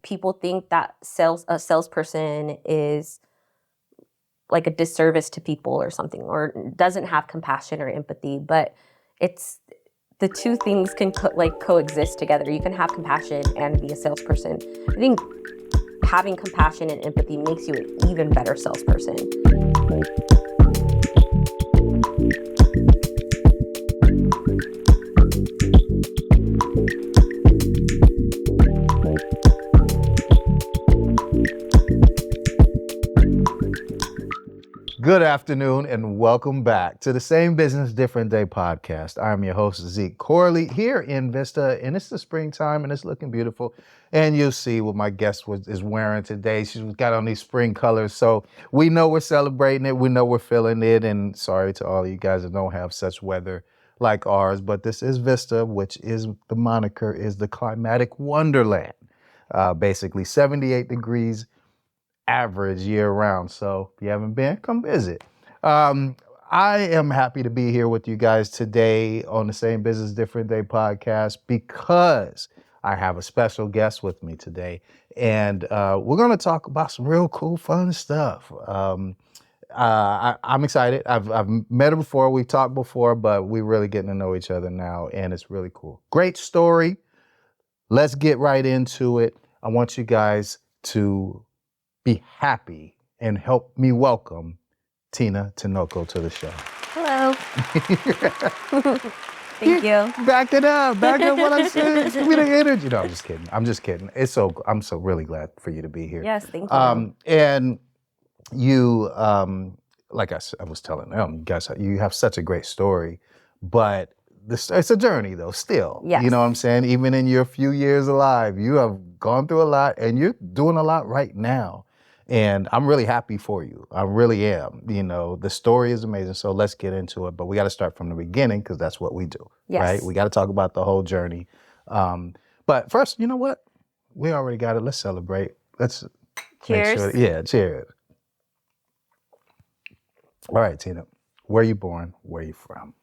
people think that a salesperson is like a disservice to people or something, or doesn't have compassion or empathy, but it's the two things can coexist together. You can have compassion and be a salesperson. I think having compassion and empathy makes you an even better salesperson. Good afternoon and welcome back to the Same Business, Different Day podcast. I'm your host, Zeke Corley, here in Vista, and it's the springtime and it's looking beautiful. And you'll see what my guest is wearing today. She's got on these spring colors, so we know we're celebrating it. We know we're feeling it, and sorry to all you guys that don't have such weather like ours, but this is Vista, which is the moniker, is the climatic wonderland. Basically 78 degrees average year round. So if you haven't been, come visit. I am happy to be here with you guys today on the Same Business, Different Day podcast because I have a special guest with me today. And we're going to talk about some real cool, fun stuff. I'm excited. I've met her before. We've talked before, but we're really getting to know each other now. And it's really cool. Great story. Let's get right into it. I want you guys to be happy and help me welcome Tina Tonoco to the show. Hello. Thank you. Back it up. Back up what I said. Give me the energy. No, I'm just kidding. I'm so really glad for you to be here. Yes, thank you. And you, like I was telling them, guys, you have such a great story, but it's a journey though, still. Yes. You know what I'm saying? Even in your few years alive, you have gone through a lot and you're doing a lot right now. And I'm really happy for you. I really am. You know, the story is amazing. So let's get into it. But we got to start from the beginning because that's what we do, yes. Right? We got to talk about the whole journey. But first, you know what? We already got it. Let's celebrate. Let's cheers. Make sure. Yeah, cheers. All right, Tina. Where are you born? Where are you from?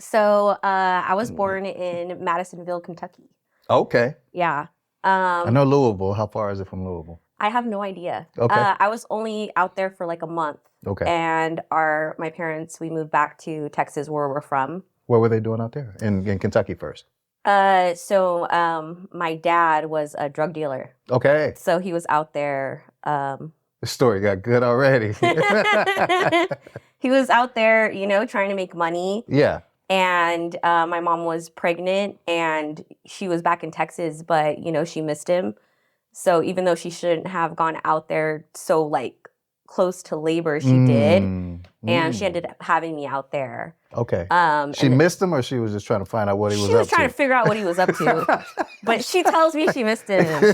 So I was born in Madisonville, Kentucky. Okay. Yeah. I know Louisville. How far is it from Louisville? I have no idea. Okay. I was only out there for like a month. Okay. And my parents, we moved back to Texas where we're from. What were they doing out there? In Kentucky first? So my dad was a drug dealer. Okay. So he was out there. The story got good already. He was out there, trying to make money. Yeah. And my mom was pregnant and she was back in Texas, but, she missed him. So even though she shouldn't have gone out there so like close to labor, she did. And she ended up having me out there. Okay. She missed him or she was just trying to find out what he was up to? She was trying to figure out what he was up to. But she tells me she missed him.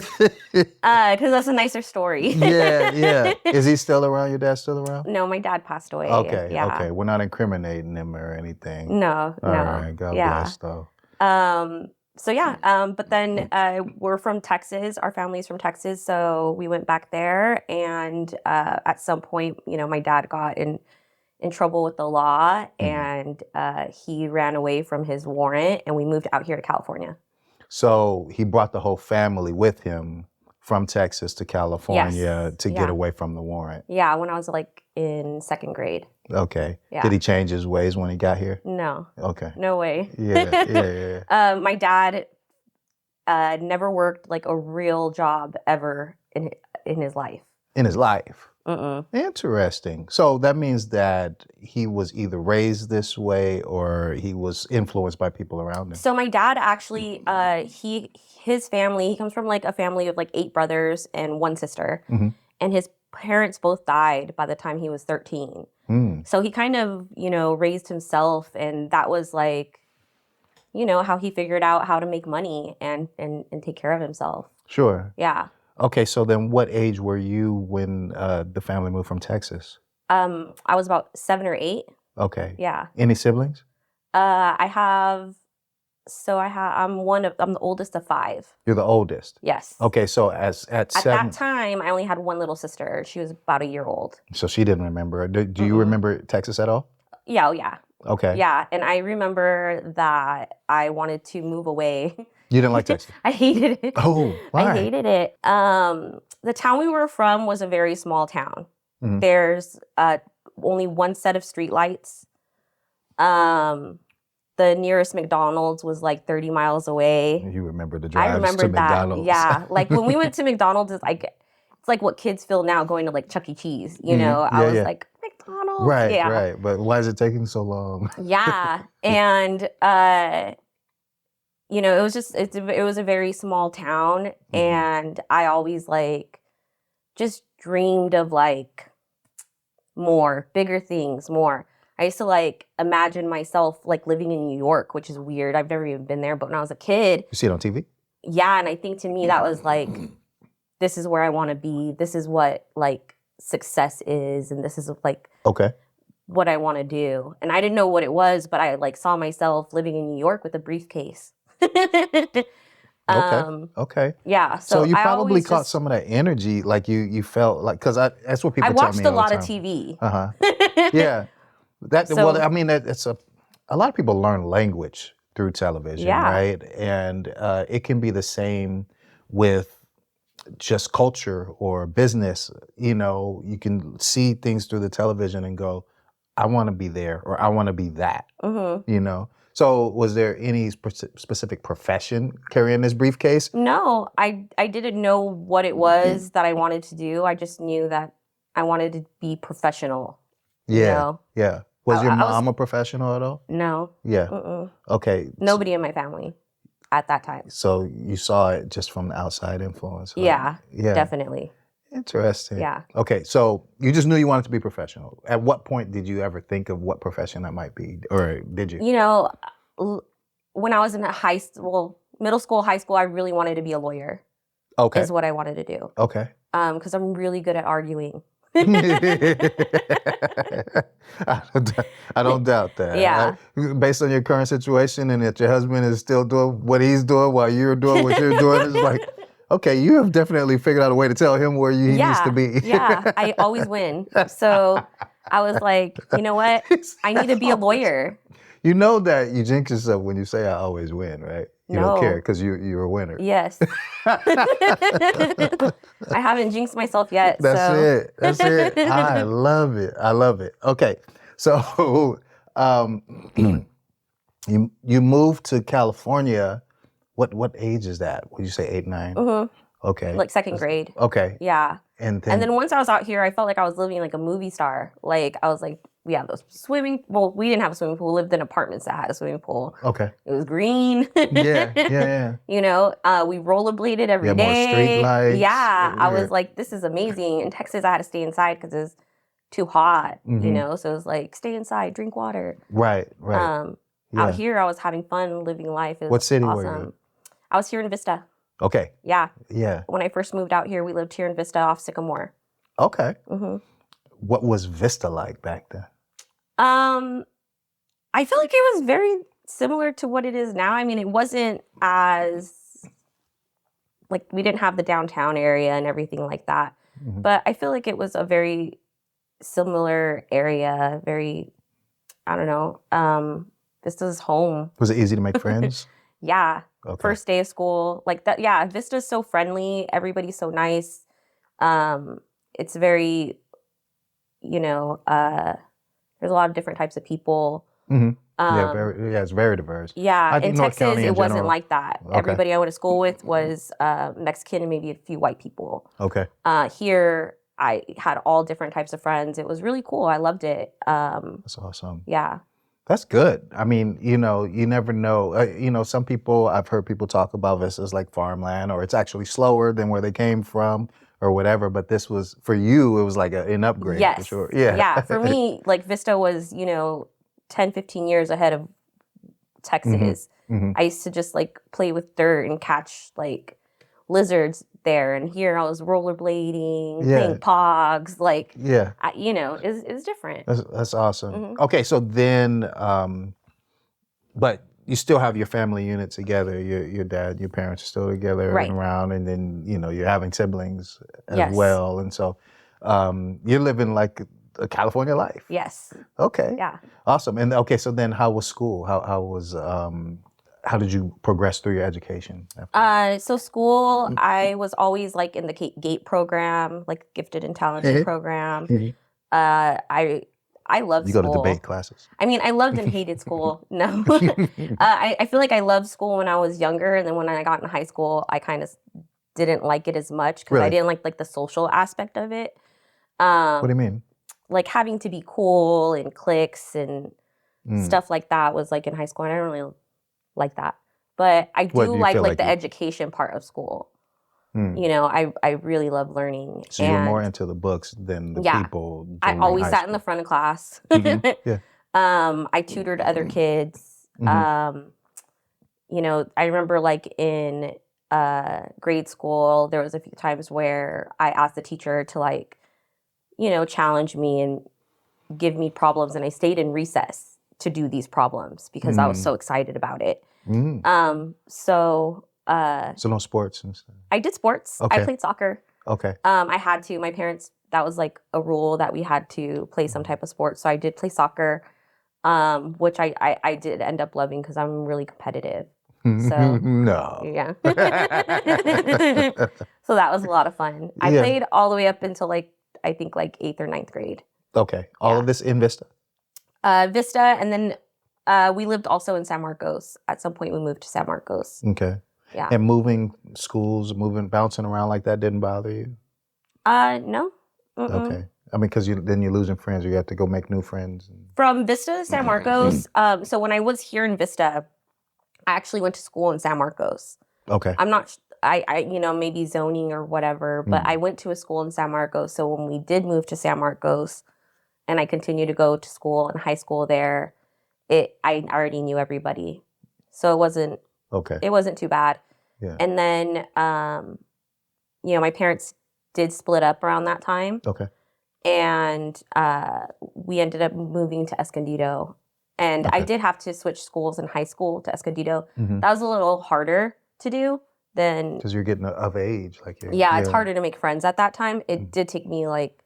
Because that's a nicer story. Yeah. Is he still around? Your dad still around? No, my dad passed away. Okay, yeah. Okay. We're not incriminating him or anything. No. All right. God bless though. So yeah, but then we're from Texas. Our family's from Texas, so we went back there. And at some point, my dad got in trouble with the law, and he ran away from his warrant, and we moved out here to California. So he brought the whole family with him from Texas to California to get away from the warrant. Yeah, when I was like in second grade. Okay. Yeah. Did he change his ways when he got here? No. Okay. No way. Yeah. My dad never worked like a real job ever in his life. In his life? Mm-mm. Interesting. So that means that he was either raised this way or he was influenced by people around him. So my dad actually, his family, he comes from like a family of like 8 brothers and 1 sister. Mm-hmm. And his parents both died by the time he was 13. So he kind of, raised himself, and that was like, how he figured out how to make money and take care of himself. Sure. Yeah. Okay, so then what age were you when the family moved from Texas? I was about 7 or 8. Okay. Yeah. Any siblings? I'm the oldest of 5. You're the oldest? Yes. Okay, so at 7... At that time, I only had 1 little sister. She was about a year old. So she didn't remember. Do you remember Texas at all? Yeah, oh yeah. Okay. Yeah, and I remember that I wanted to move away You didn't like Texas? I hated it. Oh, I why? hated it. The town we were from was a very small town. Mhm. There's only one set of streetlights. The nearest McDonald's was like 30 miles away. You remember the I drives to remembered that. McDonald's. Yeah. Like when we went to McDonald's, it's like what kids feel now going to like Chuck E. Cheese. You Mhm. know, I Yeah, was yeah. like, McDonald's. Right, Yeah. right. But why is it taking so long? Yeah. And you know, it was a very small town, Mhm. and I always like just dreamed of like more, bigger things, more. I used to like imagine myself like living in New York, which is weird. I've never even been there, but when I was a kid, You see it on TV? yeah, and I think to me that was like, this is where I want to be. This is what like success is, and this is like Okay. what I want to do. And I didn't know what it was, but I like saw myself living in New York with a briefcase. Okay. Okay. Yeah, So so you I probably always caught just some of that energy, like you felt like, because that's what I people tell watched me a all lot the of time. TV. Uh-huh. Yeah. Well, So I mean, it's a lot of people learn language through television, yeah, right? And it can be the same with just culture or business. You know, you can see things through the television and go, I want to be there, or I want to be that. mm-hmm. You know. So, was there any specific profession carrying this briefcase? No, I didn't know what it was that I wanted to do. I just knew that I wanted to be professional. You Yeah, know, yeah. Was your I was mom a professional at all? no, Yeah. mm-mm. Okay. Nobody in my family at that time. So you saw it just from the outside influence. Like, Yeah, yeah. definitely. Interesting. Yeah. Okay, so you just knew you wanted to be professional. At what point did you ever think of what profession that might be, or did you? You know, when I was in middle school, high school, I really wanted to be a lawyer. Okay. Is what I wanted to do. Okay. Because I'm really good at arguing. I don't doubt that. Yeah. Based on your current situation and that your husband is still doing what he's doing while you're doing what you're doing, it's like, okay, you have definitely figured out a way to tell him where he needs to be. Yeah, I always win. So I was like, you know what? I need to be a lawyer. You know that you jinx yourself when you say I always win, right? You don't care No. because you're a winner. Yes. I haven't jinxed myself yet. That's so. it. That's it. I love it. I love it. Okay. So you moved to California. What age is that? Would you say 8, 9? Mm-hmm. Okay. Like second grade. Okay. Yeah. And And then once I was out here, I felt like I was living like a movie star. Like I was like, we have those we didn't have a swimming pool. We lived in apartments that had a swimming pool. Okay. It was green. Yeah. You know, we rollerbladed every Yeah, more day. street lights. Yeah. I Yeah. was like, this is amazing. In Texas, I had to stay inside because it was too hot, you know? So it was like, stay inside, drink water. Right. Out here, I was having fun, living life. It was What city awesome. were you in? I was here in Vista. Okay. Yeah. Yeah. When I first moved out here, we lived here in Vista off Sycamore. Okay. Mm-hmm. What was Vista like back then? I feel like it was very similar to what it is now. I mean, it wasn't as like we didn't have the downtown area and everything like that. Mm-hmm. But I feel like it was a very similar area, very, I don't know, Vista's home. Was it easy to make friends? Yeah. Okay. First day of school, like that. Yeah. Vista's so friendly. Everybody's so nice. It's very, you know, there's a lot of different types of people. Mm-hmm. It's very diverse. Yeah, think in North Texas, County in it wasn't general. like that. Okay. Everybody I went to school with was Mexican and maybe a few white people. Okay. Here, I had all different types of friends. It was really cool. I loved it. That's awesome. Yeah. That's good. I mean, you know, you never know. You know, some people, I've heard people talk about this as like farmland, or it's actually slower than where they came from or whatever. But this was, for you, it was like an upgrade. Yes. For sure. Yeah. Yeah. For me, like Vista was, you know, 10, 15 years ahead of Texas. Mm-hmm. I used to just like play with dirt and catch like lizards there. And here I was rollerblading, playing pogs. Like, you know, it's different. That's awesome. Mm-hmm. Okay, so then, but you still have your family unit together. Your dad, your parents are still together Right. and around, and then you know you're having siblings as Yes. well, and so you're living like a California life. Yes. Okay. Yeah. Awesome. And okay, so then how was school? How was how did you progress through your education? So school, I was always like in the GATE program, like gifted and talented program. I loved You go to school. debate classes. I mean, I loved and hated school. No, I feel like I loved school when I was younger, and then when I got in high school, I kind of didn't like it as much because I Really? didn't like the social aspect of it. What do you mean? Like having to be cool and cliques and stuff like that was like in high school, and I don't really like that. But I What do do you like feel like like the you? education part of school. You know, I really love learning. So you're more into the books than the yeah, people I during always high sat in the school. front of class. Yeah. I tutored other kids. Mhm. You know, I remember like in grade school, there was a few times where I asked the teacher to like, you know, challenge me and give me problems, and I stayed in recess to do these problems because I was so excited about it. So no sports and stuff. I did sports. I Okay. played soccer. Okay. I had to. My parents, that was like a rule that we had to play some type of sport. So I did play soccer, which I did end up loving because I'm really competitive. So No. yeah. So that was a lot of fun. I Yeah. played all the way up until like I think like 8th or 9th grade. Okay. All Yeah. of this in Vista? Vista, and then we lived also in San Marcos. At some point we moved to San Marcos. Okay. Yeah. And moving schools, bouncing around like that didn't bother you? No. Okay. I mean, because then you're losing friends, or you have to go make new friends. From Vista to San Marcos, so when I was here in Vista, I actually went to school in San Marcos. Okay. I'm not, you know, maybe zoning or whatever, but I went to a school in San Marcos. So when we did move to San Marcos, and I continued to go to school and high school there, I already knew everybody, so it wasn't too bad. Yeah. And then, you know, my parents did split up around that time. Okay. And we ended up moving to Escondido. And I did have to switch schools in high school to Escondido. That was a little harder to do than... Because you're getting of age. Yeah, it's harder to make friends at that time. It did take me like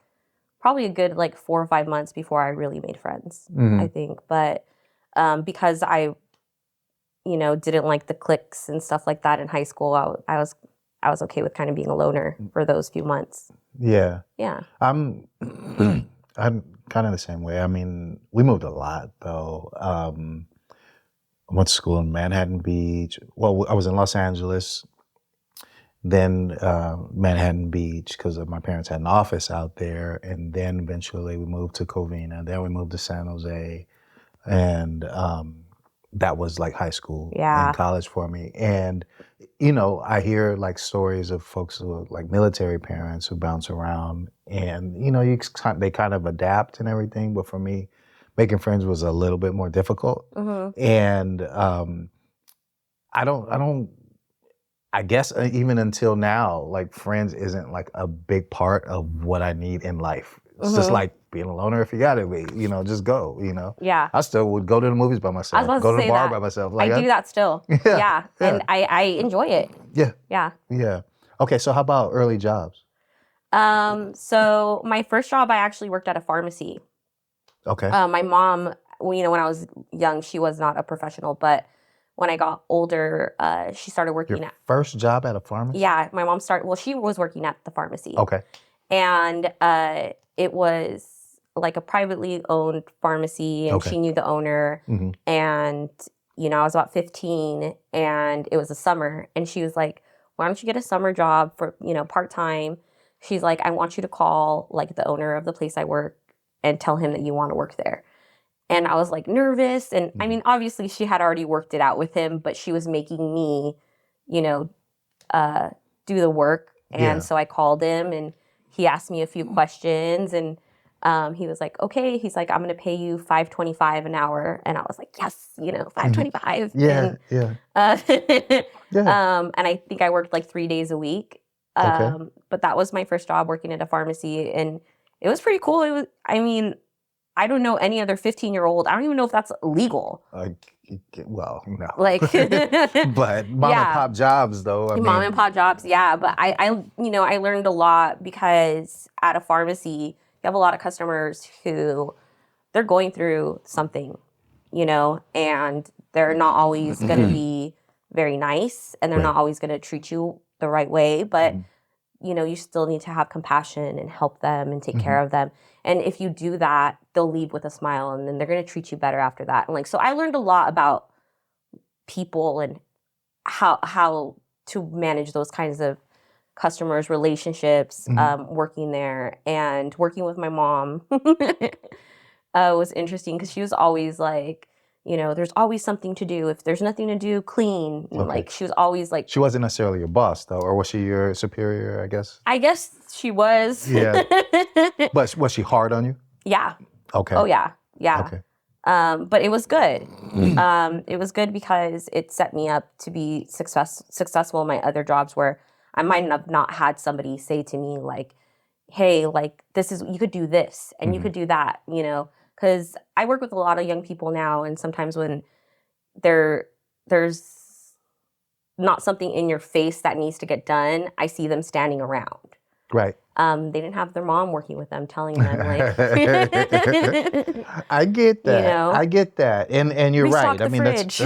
probably a good like 4 or 5 months before I really made friends, I think. But because I, you know, didn't like the cliques and stuff like that in high school, I was okay with kind of being a loner for those few months. Yeah. Yeah. I'm kind of the same way. I mean, we moved a lot though. I went to school in Manhattan Beach. Well, I was in Los Angeles, then Manhattan Beach because my parents had an office out there, and then eventually we moved to Covina. Then we moved to San Jose, and that was like high school and college for me. And you know, I hear like stories of folks who are like military parents who bounce around, and you know, they kind of adapt and everything. But for me, making friends was a little bit more difficult. And I guess even until now, like friends isn't like a big part of what I need in life. It's just like being a loner if you gotta be, you know, just go, you know. Yeah. I still would go to the movies by myself, go to the bar by myself. Like, I do that still. Yeah. And I enjoy it. Yeah. Yeah. Yeah. Okay, so how about early jobs? So my first job, I actually worked at a pharmacy. Okay. My mom, you know, when I was young, she was not a professional, but when I got older, she started working Your first job at a pharmacy? Yeah, my mom she was working at the pharmacy. Okay. And it was like a privately owned pharmacy, and she knew the owner. And, you know, I was about 15, and it was a summer, and she was like, why don't you get a summer job for, you know, part-time? She's like, I want you to call like the owner of the place I work and tell him that you want to work there. And I was like nervous. And I mean, obviously she had already worked it out with him, but she was making me, you know, do the work. And so I called him, and he asked me a few questions, and he was like, okay. He's like, I'm going to pay you $5.25 an hour. And I was like, yes, you know, $5.25. Yeah. And I think I worked like 3 days a week. But that was my first job, working at a pharmacy, and it was pretty cool. It was, I mean, I don't know any other 15-year-old. I don't even know if that's legal. Well, no. Like, but mom and pop jobs, though. I mean, mom and pop jobs, yeah. But I, you know, I learned a lot because at a pharmacy, you have a lot of customers who they're going through something, you know, and They're not always going to be very nice, and they're Right. not always going to treat you the right way, but Mm-hmm. you know, you still need to have compassion and help them and take care of them. And if you do that, they'll leave with a smile, and then they're going to treat you better after that. And like, so I learned a lot about people and how to manage those kinds of customers, relationships, working there, and working with my mom was interesting because she was always like, you know, there's always something to do. If there's nothing to do, clean. And like, she was always like, She wasn't necessarily your boss though, or was she your superior, I guess? I guess she was. Yeah. But was she hard on you? Yeah. Okay. Oh yeah. Yeah. Okay. But it was good. It was good because it set me up to be successful in my other jobs where I might have not had somebody say to me like, hey, like this is, you could do this and you could do that, you know, because I work with a lot of young people now, and sometimes when there's not something in your face that needs to get done, I see them standing around. Right. They didn't have their mom working with them, telling them like, I get that. You know? I get that, and you're Restock right. I the mean, fridge.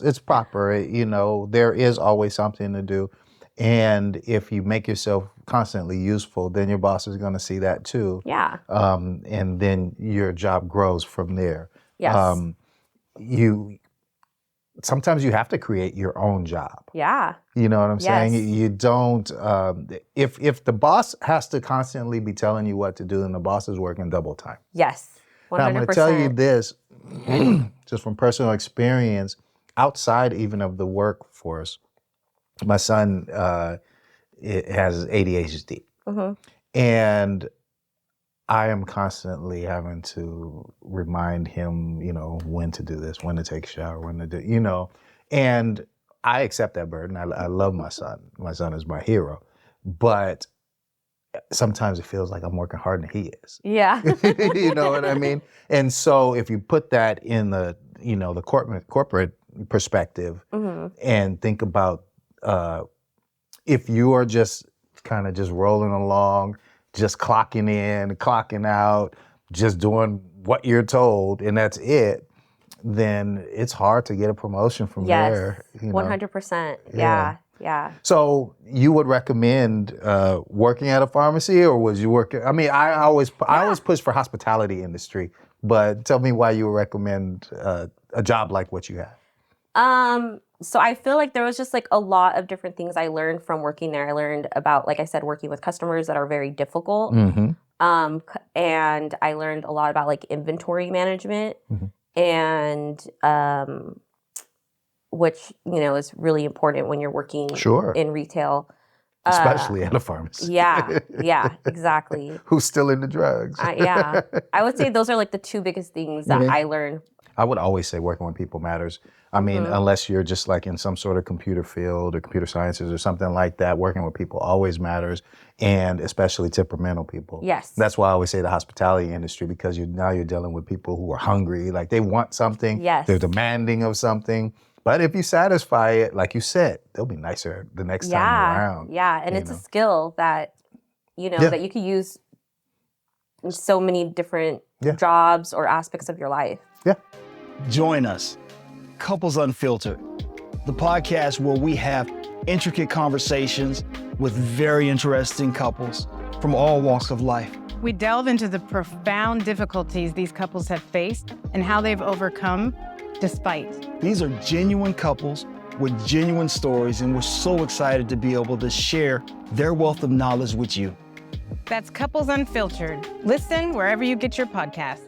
it's proper. You know, there is always something to do, and if you make yourself constantly useful, then your boss is going to see that too. Yeah. And then your job grows from there. Yes. Sometimes you have to create your own job. Yeah. You know what I'm saying? Yes. You don't, if the boss has to constantly be telling you what to do, then the boss is working double time. Yes. 100%. Now, I'm going to tell you this, just from personal experience, outside even of the workforce, my son has ADHD. And I am constantly having to remind him, you know, when to do this, when to take a shower, when to do, you know, and I accept that burden. I love my son. My son is my hero, but sometimes it feels like I'm working harder than he is. Yeah. You know what I mean? And so if you put that in the, you know, the corporate perspective and think about if you are just kind of just rolling along, just clocking in, clocking out, just doing what you're told, and that's it, then it's hard to get a promotion from there. You know? 100%. Yeah. Yeah. So you would recommend working at a pharmacy, or was you working? I mean, I always push for hospitality industry, but tell me why you would recommend a job like what you have. So I feel like there was just like a lot of different things I learned from working there. I learned about, like I said, working with customers that are very difficult. And I learned a lot about like inventory management and which, you know, is really important when you're working in retail. Especially at a pharmacy. Yeah, exactly. Who's still into drugs. Yeah. I would say those are like the two biggest things that I learned. I would always say working with people matters. I mean, unless you're just like in some sort of computer field or computer sciences or something like that, working with people always matters, and especially temperamental people. Yes. That's why I always say the hospitality industry, because now you're dealing with people who are hungry, like they want something, they're demanding of something. But if you satisfy it, like you said, they'll be nicer the next time around. Yeah, and it's a skill that, you know, that you can use in so many different jobs or aspects of your life. Yeah. Join us, Couples Unfiltered, the podcast where we have intricate conversations with very interesting couples from all walks of life. We delve into the profound difficulties these couples have faced and how they've overcome despite. These are genuine couples with genuine stories, and we're so excited to be able to share their wealth of knowledge with you. That's Couples Unfiltered. Listen wherever you get your podcasts.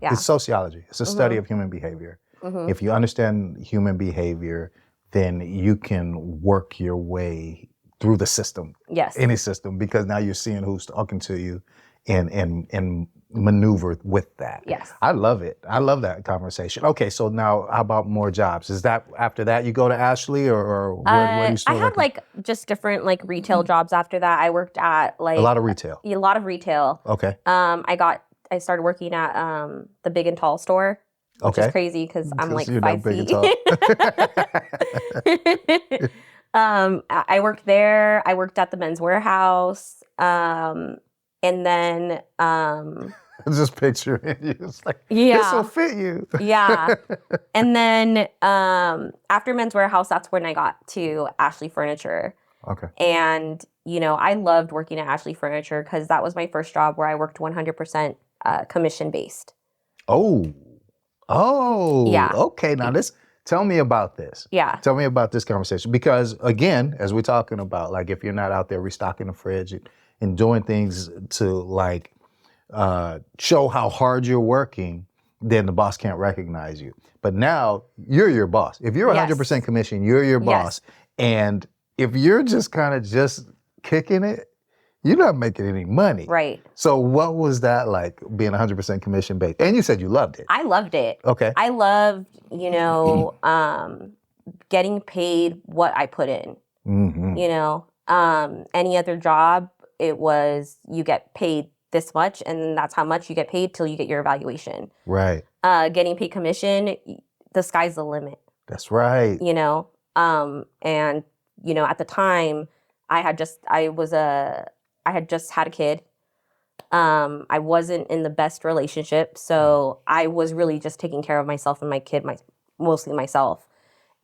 Yeah. It's sociology. It's a study of human behavior. If you understand human behavior, then you can work your way through the system. Yes. Any system, because now you're seeing who's talking to you and maneuver with that. Yes. I love it. I love that conversation. Okay, so now how about more jobs? Is that after that you go to Ashley, or where do you still I had like just different like retail jobs after that. I worked at like a lot of retail. A lot of retail. Okay. I started working at the Big and Tall store, which is crazy because I'm like 5 feet. I worked there. I worked at the Men's Warehouse. And then Just picturing you. It's like, Yeah. this will fit you. Yeah. And then after Men's Warehouse, that's when I got to Ashley Furniture. Okay. And, I loved working at Ashley Furniture because that was my first job where I worked 100% commission based. Oh, Yeah. okay. Now tell me about this. Yeah. Tell me about this conversation. Because again, as we're talking about, like if you're not out there restocking the fridge and doing things to like show how hard you're working, then the boss can't recognize you. But now you're your boss. If you're 100% commission, you're your boss. And if you're just kind of just kicking it, you're not making any money. Right. So what was that like being 100% commission based? And you said you loved it. I loved it. Okay. I loved, getting paid what I put in. Mm-hmm. Any other job, it was you get paid this much and that's how much you get paid till you get your evaluation. Right. Getting paid commission, the sky's the limit. That's right. And at the time I had just had a kid. I wasn't in the best relationship, so I was really just taking care of myself and my kid, mostly myself.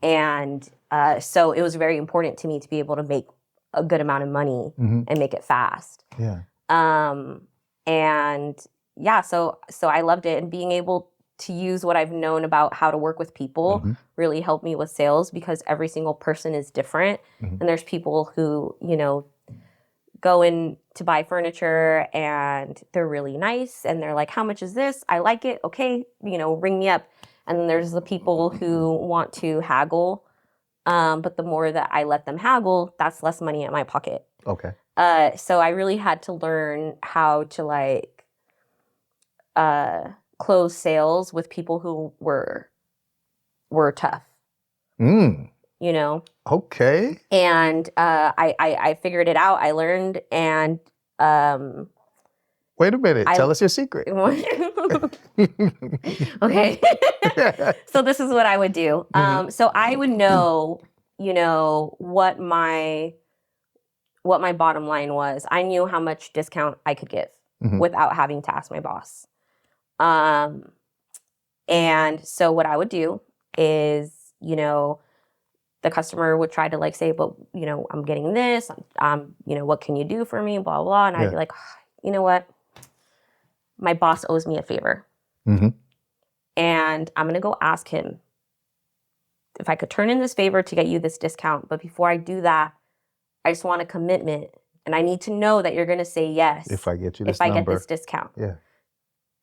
And so it was very important to me to be able to make a good amount of money and make it fast. Yeah. And yeah, so I loved it, and being able to use what I've known about how to work with people really helped me with sales, because every single person is different. And there's people who, go in to buy furniture and they're really nice and they're like, how much is this? I like it. Okay. Ring me up. And then there's the people who want to haggle. But the more that I let them haggle, that's less money in my pocket. Okay. So I really had to learn how to close sales with people who were tough. Okay. And I figured it out. I learned, and wait a minute. Tell us your secret. Okay. So this is what I would do. So I would know, what my bottom line was. I knew how much discount I could give without having to ask my boss. And so what I would do is, the customer would try to say, but, I'm getting this, what can you do for me? Blah, blah. And I'd be like, you know what? My boss owes me a favor. And I'm going to go ask him if I could turn in this favor to get you this discount. But before I do that, I just want a commitment. And I need to know that you're going to say yes. If I get you this if I get this discount. Yeah.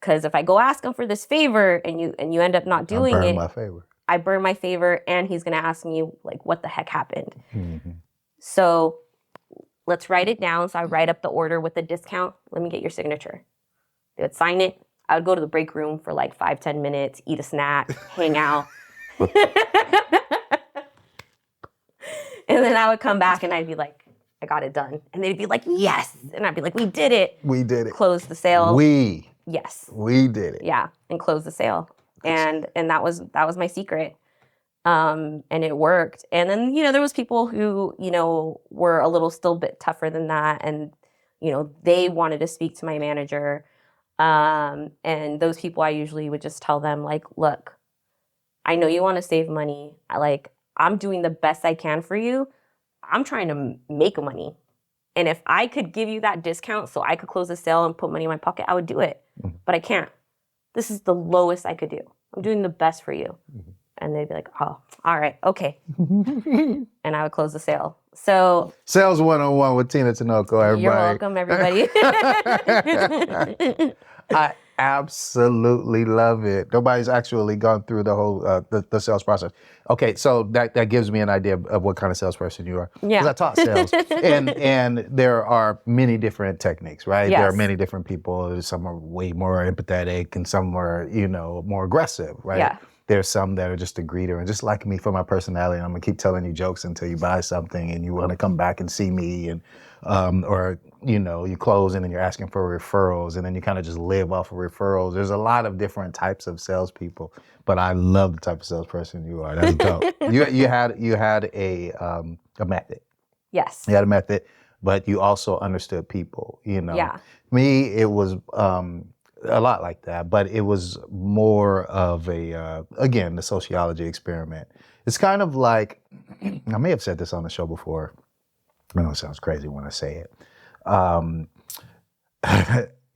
Because if I go ask him for this favor and you end up not doing it, my favor. I burn my favor, and he's going to ask me what the heck happened. So let's write it down. So I write up the order with the discount. Let me get your signature. They would sign it. I would go to the break room for 5-10 minutes, eat a snack, hang out. And then I would come back and I'd be like, I got it done. And they'd be like, yes. And I'd be like, we did it. We did it. Close the sale. Yes. We did it. Yeah. And close the sale. And that was my secret. And it worked. And then, there was people who, were a little still bit tougher than that. And, they wanted to speak to my manager. And those people, I usually would just tell them look, I know you want to save money. I'm doing the best I can for you. I'm trying to make money. And if I could give you that discount so I could close the sale and put money in my pocket, I would do it. But I can't. This is the lowest I could do. I'm doing the best for you. And they'd be like, oh, all right, okay. And I would close the sale. So Sales 101 with Tina Tonoco, everybody. You're welcome, everybody. I absolutely love it. Nobody's actually gone through the whole the sales process. Okay, so that gives me an idea of what kind of salesperson you are. Yeah. Because I taught sales, and there are many different techniques, right? Yes. There are many different people. Some are way more empathetic, and some are more aggressive, right? Yeah. There's some that are just a greeter, and just like me for my personality, I'm gonna keep telling you jokes until you buy something and you want to come back and see me, and or you close and then you're asking for referrals, and then you kind of just live off of referrals. There's a lot of different types of salespeople, but I love the type of salesperson you are. That's dope. you had a method. Yes. You had a method, but you also understood people. Yeah. Me, it was a lot like that, but it was more of a, again, the sociology experiment. It's kind of like, I may have said this on the show before. I know it sounds crazy when I say it.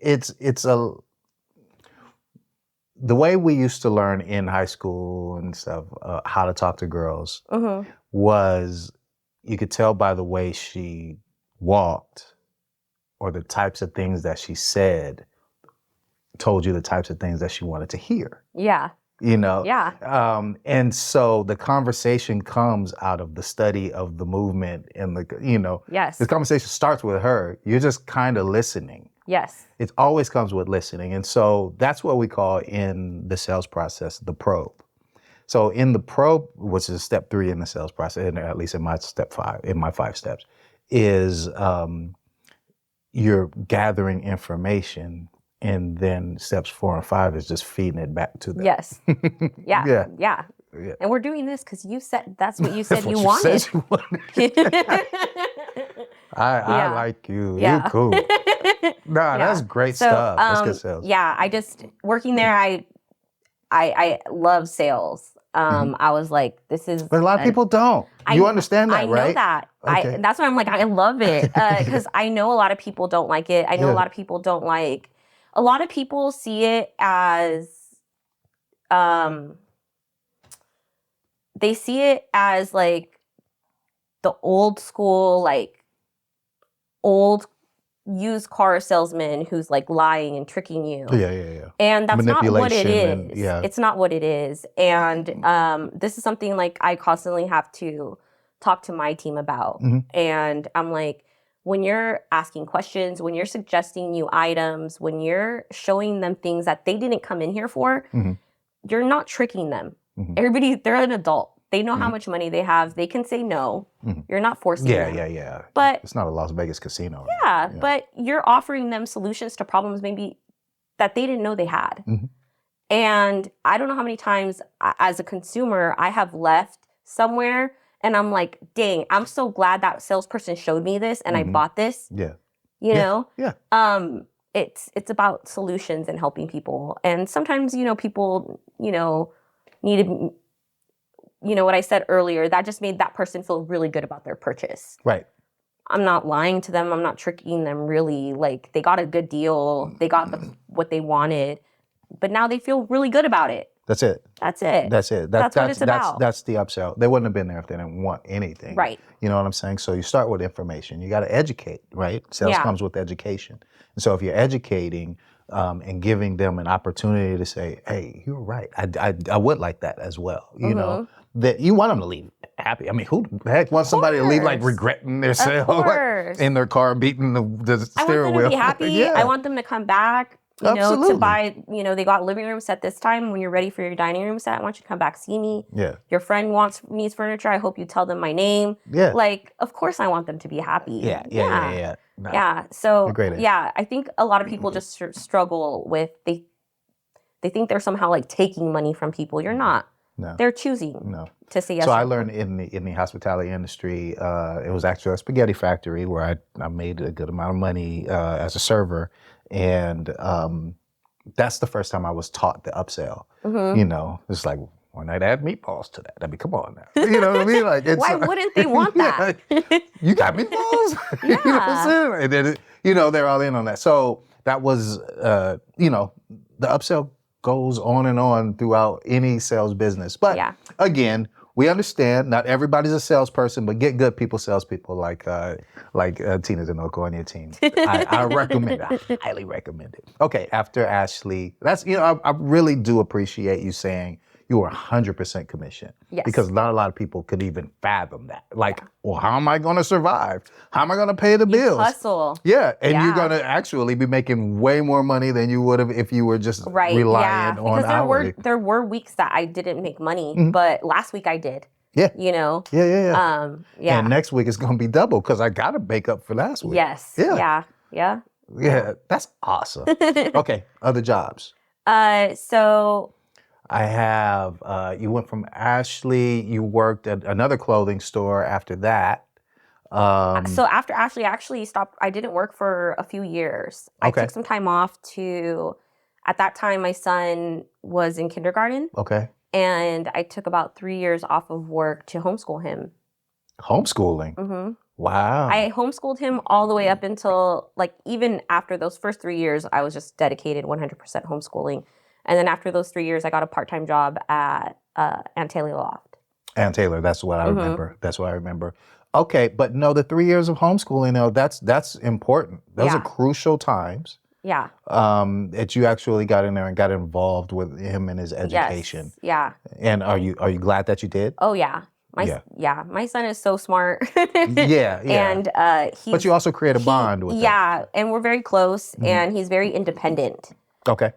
It's the way we used to learn in high school and stuff, how to talk to girls was, you could tell by the way she walked or the types of things that she said told you the types of things that she wanted to hear. Yeah. You know? Yeah. And so the conversation comes out of the study of the movement and Yes. the conversation starts with her. You're just kind of listening. Yes. It always comes with listening. And so that's what we call in the sales process, the probe. So in the probe, which is step 3 in the sales process, and at least in my my 5 steps, is you're gathering information, and then steps 4 and 5 is just feeding it back to them. Yes. Yeah. Yeah. Yeah. Yeah. And we're doing this because you said that's what you said That's what you wanted. said you wanted. I like you. Yeah. You're cool. Nah, that's great stuff. That's good sales. Yeah, I just working there. I love sales. I was like, this is. But a lot of people don't. You understand that, I right? know that. Okay. That's why I'm like, I love it because I know a lot of people don't like it. I know Yeah. a lot of people don't like. A lot of people see it as, they see it as like the old school, like old used car salesman who's like lying and tricking you. Yeah. And that's not what it Manipulation is. and- It's not what it is. And this is something like I constantly have to talk to my team about. And I'm like, when you're asking questions, when you're suggesting new items, when you're showing them things that they didn't come in here for, you're not tricking them. Everybody, they're an adult. They know how much money they have. They can say no. You're not forcing them. Yeah. But it's not a Las Vegas casino. yeah, but you're offering them solutions to problems maybe that they didn't know they had. And I don't know how many times as a consumer I have left somewhere and I'm like, dang, I'm so glad that salesperson showed me this and I bought this. Yeah. You know? Yeah. It's about solutions and helping people. And sometimes, people, need to, what I said earlier, that just made that person feel really good about their purchase. Right. I'm not lying to them. I'm not tricking them really. Like they got a good deal. They got what they wanted, but now they feel really good about it. That's it. That's it. That's it. That's what it's about. That's the upsell. They wouldn't have been there if they didn't want anything. Right. You know what I'm saying? So you start with information. You got to educate, right? Sales comes with education. And so if you're educating and giving them an opportunity to say, hey, you're right. I would like that as well. You know, that you want them to leave happy. I mean, who the heck wants somebody to leave like regretting their sale like, in their car, beating the steering wheel? I want them to be happy. Yeah. I want them to come back. To buy, they got living room set this time. When you're ready for your dining room set, I want you to come back, see me. Yeah. Your friend needs furniture. I hope you tell them my name. Yeah. Like, of course I want them to be happy. Yeah. Nah. Yeah. So, Great answer. yeah, I think a lot of people just struggle with, they think they're somehow like taking money from people. You're not. No. They're choosing to say yes. So I learned in the hospitality industry, it was actually a spaghetti factory where I made a good amount of money as a server. And that's the first time I was taught the upsell. It's like, why not add meatballs to that? I mean, come on now. You know what I mean? Like, it's, why wouldn't they want that? You got meatballs? Yeah. You know what I'm saying? And then, they're all in on that. So that was, the upsell goes on and on throughout any sales business. But again, we understand not everybody's a salesperson, but get good people, salespeople like Tina Tonoco on your team. I recommend it. I highly recommend it. Okay, after Ashley, that's I really do appreciate you saying you were 100% commission. Yes. Because not a lot of people could even fathom that. Like, well, how am I going to survive? How am I going to pay the bills? Hustle. Yeah, and you're going to actually be making way more money than you would have if you were just relying on because hourly. There were weeks that I didn't make money, but last week I did. Yeah. Yeah. And next week it's going to be double because I got to make up for last week. Yes. Yeah. Yeah, that's awesome. Okay, other jobs. So I have, you went from Ashley, you worked at another clothing store after that. So after Ashley, I actually stopped. I didn't work for a few years. I took some time off to at that time, my son was in kindergarten. Okay. And I took about 3 years off of work to homeschool him. Homeschooling. hmm Wow. I homeschooled him all the way up until, like, even after those first 3 years, I was just dedicated 100% homeschooling. And then after those 3 years, I got a part-time job at Aunt Taylor Loft. Ann Taylor, that's what I Mhm. remember. That's what I remember. Okay, but no, the 3 years of homeschooling, though, that's important. Those are Yeah. crucial times Yeah. that you actually got in there and got involved with him and his education. Yes. Yeah. And are you glad that you did? Oh, yeah. Yeah. My son is so smart. Yeah. And he's But you also create a bond with him. yeah, and we're very close, Mhm. and he's very independent, Okay.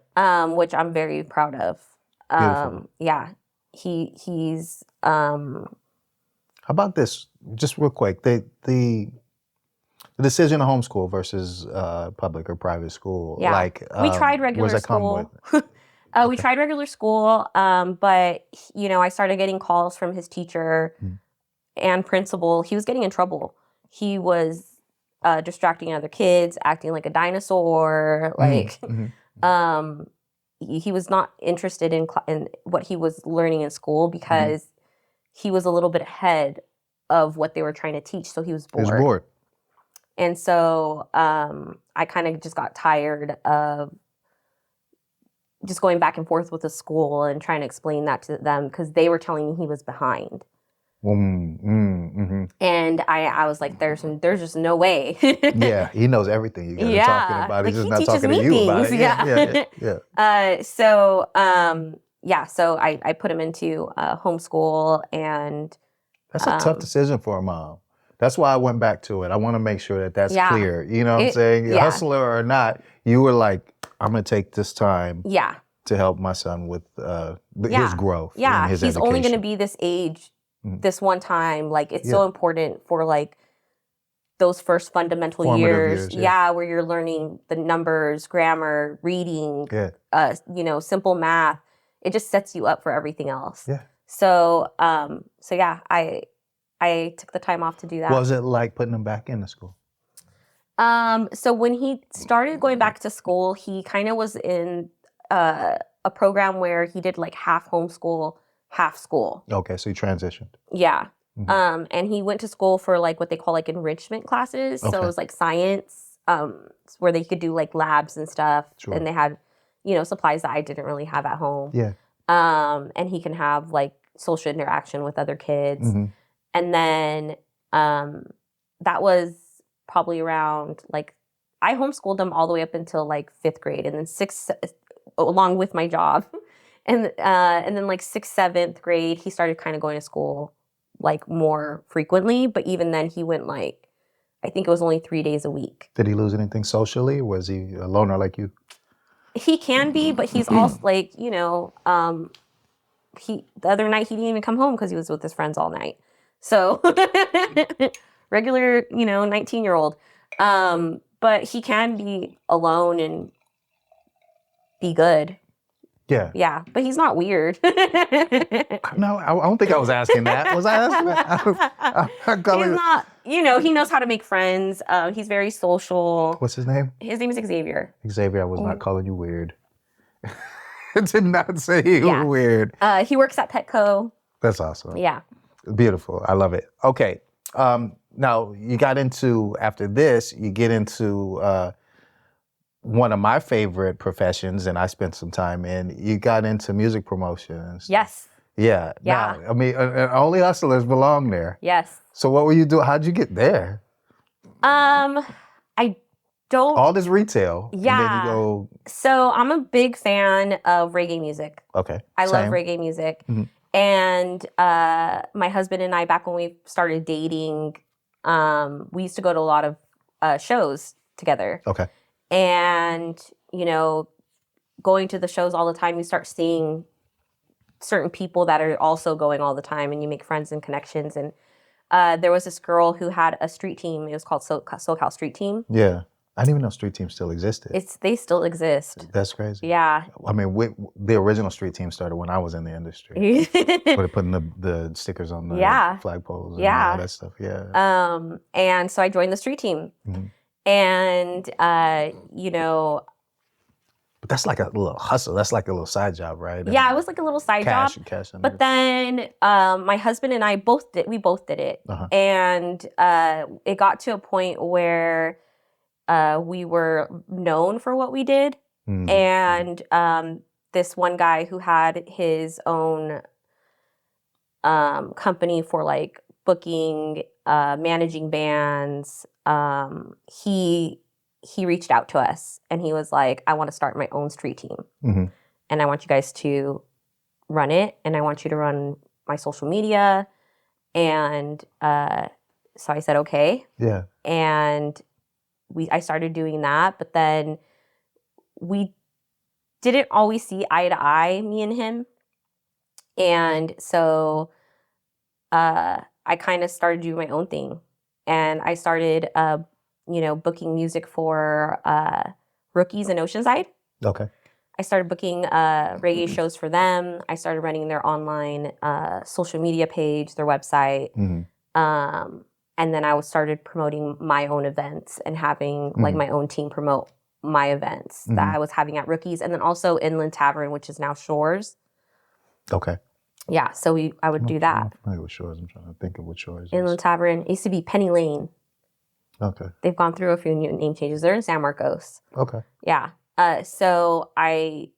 which I'm very proud of. Beautiful. Yeah, he's How about this? Just real quick, the decision to homeschool versus public or private school. Yeah. Like we tried where regular does that come school. with? We Okay. tried regular school, but I started getting calls from his teacher Mhm. and principal. He was getting in trouble. He was distracting other kids, acting like a dinosaur. Like, Mhm. he was not interested in what he was learning in school because he was a little bit ahead of what they were trying to teach. So he was He was bored. bored. And so I kind of just got tired of just going back and forth with the school and trying to explain that to them because they were telling me he was behind. Mhm. And I was like, there's just no way. Yeah, he knows everything you guys are talking Yeah. about. He's Like, just he not teaches talking to me you about it. things. Yeah. So I put him into homeschool, and That's a tough decision for a mom. That's why I went back to it. I want to make sure that that's Yeah. clear. You know what I'm saying? Yeah. Hustler or not, you were like, I'm going to take this time yeah, to help my son with his Yeah. growth yeah, and his he's only going to education. be this age, Mhm. this one time. Like, it's Yeah. so important for like those first fundamental Formative years. years, yeah. Where you're learning the numbers, grammar, reading, Yeah. simple math. It just sets you up for everything else. Yeah. So yeah, I took the time off to do that. What was it like putting him back into school? So when he started going back to school, he kind of was in a program where he did like half homeschool, half school. Okay, so you transitioned. Yeah. Mhm. And he went to school for like what they call like enrichment classes. So Okay. it was like science, where they could do like labs and stuff. Sure. And they had, supplies that I didn't really have at home. Yeah. And he can have like social interaction with other kids. Mhm. And then that was probably around like, I homeschooled him all the way up until like 5th grade, and then 6th, along with my job. And then like 6th, 7th grade, he started kind of going to school like more frequently. But even then he went like, I think it was only 3 days a week. Did he lose anything socially? Was he a loner like you? He can be, but he's also like, the other night he didn't even come home because he was with his friends all night. So regular, 19-year-old. But he can be alone and be good. Yeah. Yeah, but he's not weird. No, I don't think I was asking that. Was I asking that? He's not, he knows how to make friends. He's very social. What's his name? His name is Xavier. Xavier, I was not calling you weird. I did not say you were weird. He works at Petco. That's awesome. Yeah. Beautiful. I love it. Okay. Now, you got into, after this, you get into one of my favorite professions, and I spent some time in, you got into music promotions. Yes. Yeah. Yeah. Now, I mean, only hustlers belong there. Yes. So what were you doing? How'd you get there? I don't. All this retail. And then Yeah. you go, So I'm a big fan of reggae music. okay. I love same. reggae music. Mhm. And my husband and I, back when we started dating, we used to go to a lot of shows together. Okay. And, going to the shows all the time, you start seeing certain people that are also going all the time, and you make friends and connections. And there was this girl who had a street team. It was called SoCal Street Team. Yeah. I didn't even know street teams still existed. They still exist. That's crazy. Yeah. I mean, the original street team started when I was in the industry. But putting the stickers on the flagpoles and all that stuff. Yeah. And so I joined the street team. Mhm. And, But that's like a little hustle. That's like a little side job, right? Yeah, it was like a little side job. Cash. But then my husband and I both did it. Uh-huh. And it got to a point where we were known for what we did. And this one guy who had his own company for like booking, managing bands, he reached out to us and he was like, I want to start my own street team. And I want you guys to run it, and I want you to run my social media. And so I said, okay. Yeah. And I started doing that, but then we didn't always see eye to eye, me and him. And so I kind of started doing my own thing. And I started, booking music for Rookies in Oceanside. Okay. I started booking reggae shows for them. I started running their online social media page, their website. And then I started promoting my own events and having like my own team promote my events that I was having at Rookies. And then also Inland Tavern, which is now Shores. Okay. Yeah, so I would do that. I'm familiar with Shores. I'm trying to think of what Shores is. Inland Tavern. It used to be Penny Lane. Okay. They've gone through a few new name changes. They're in San Marcos. Okay. Yeah. So I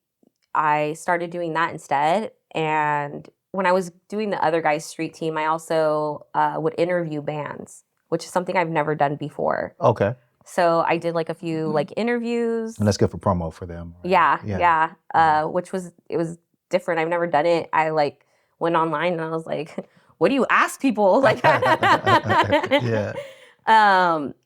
started doing that instead. And when I was doing the other guy's street team, I also would interview bands, which is something I've never done before. Okay. So I did like a few like interviews. And that's good for promo for them. Right? Yeah. Which was different. I've never done it. I like went online and I was like, what do you ask people? Like, yeah.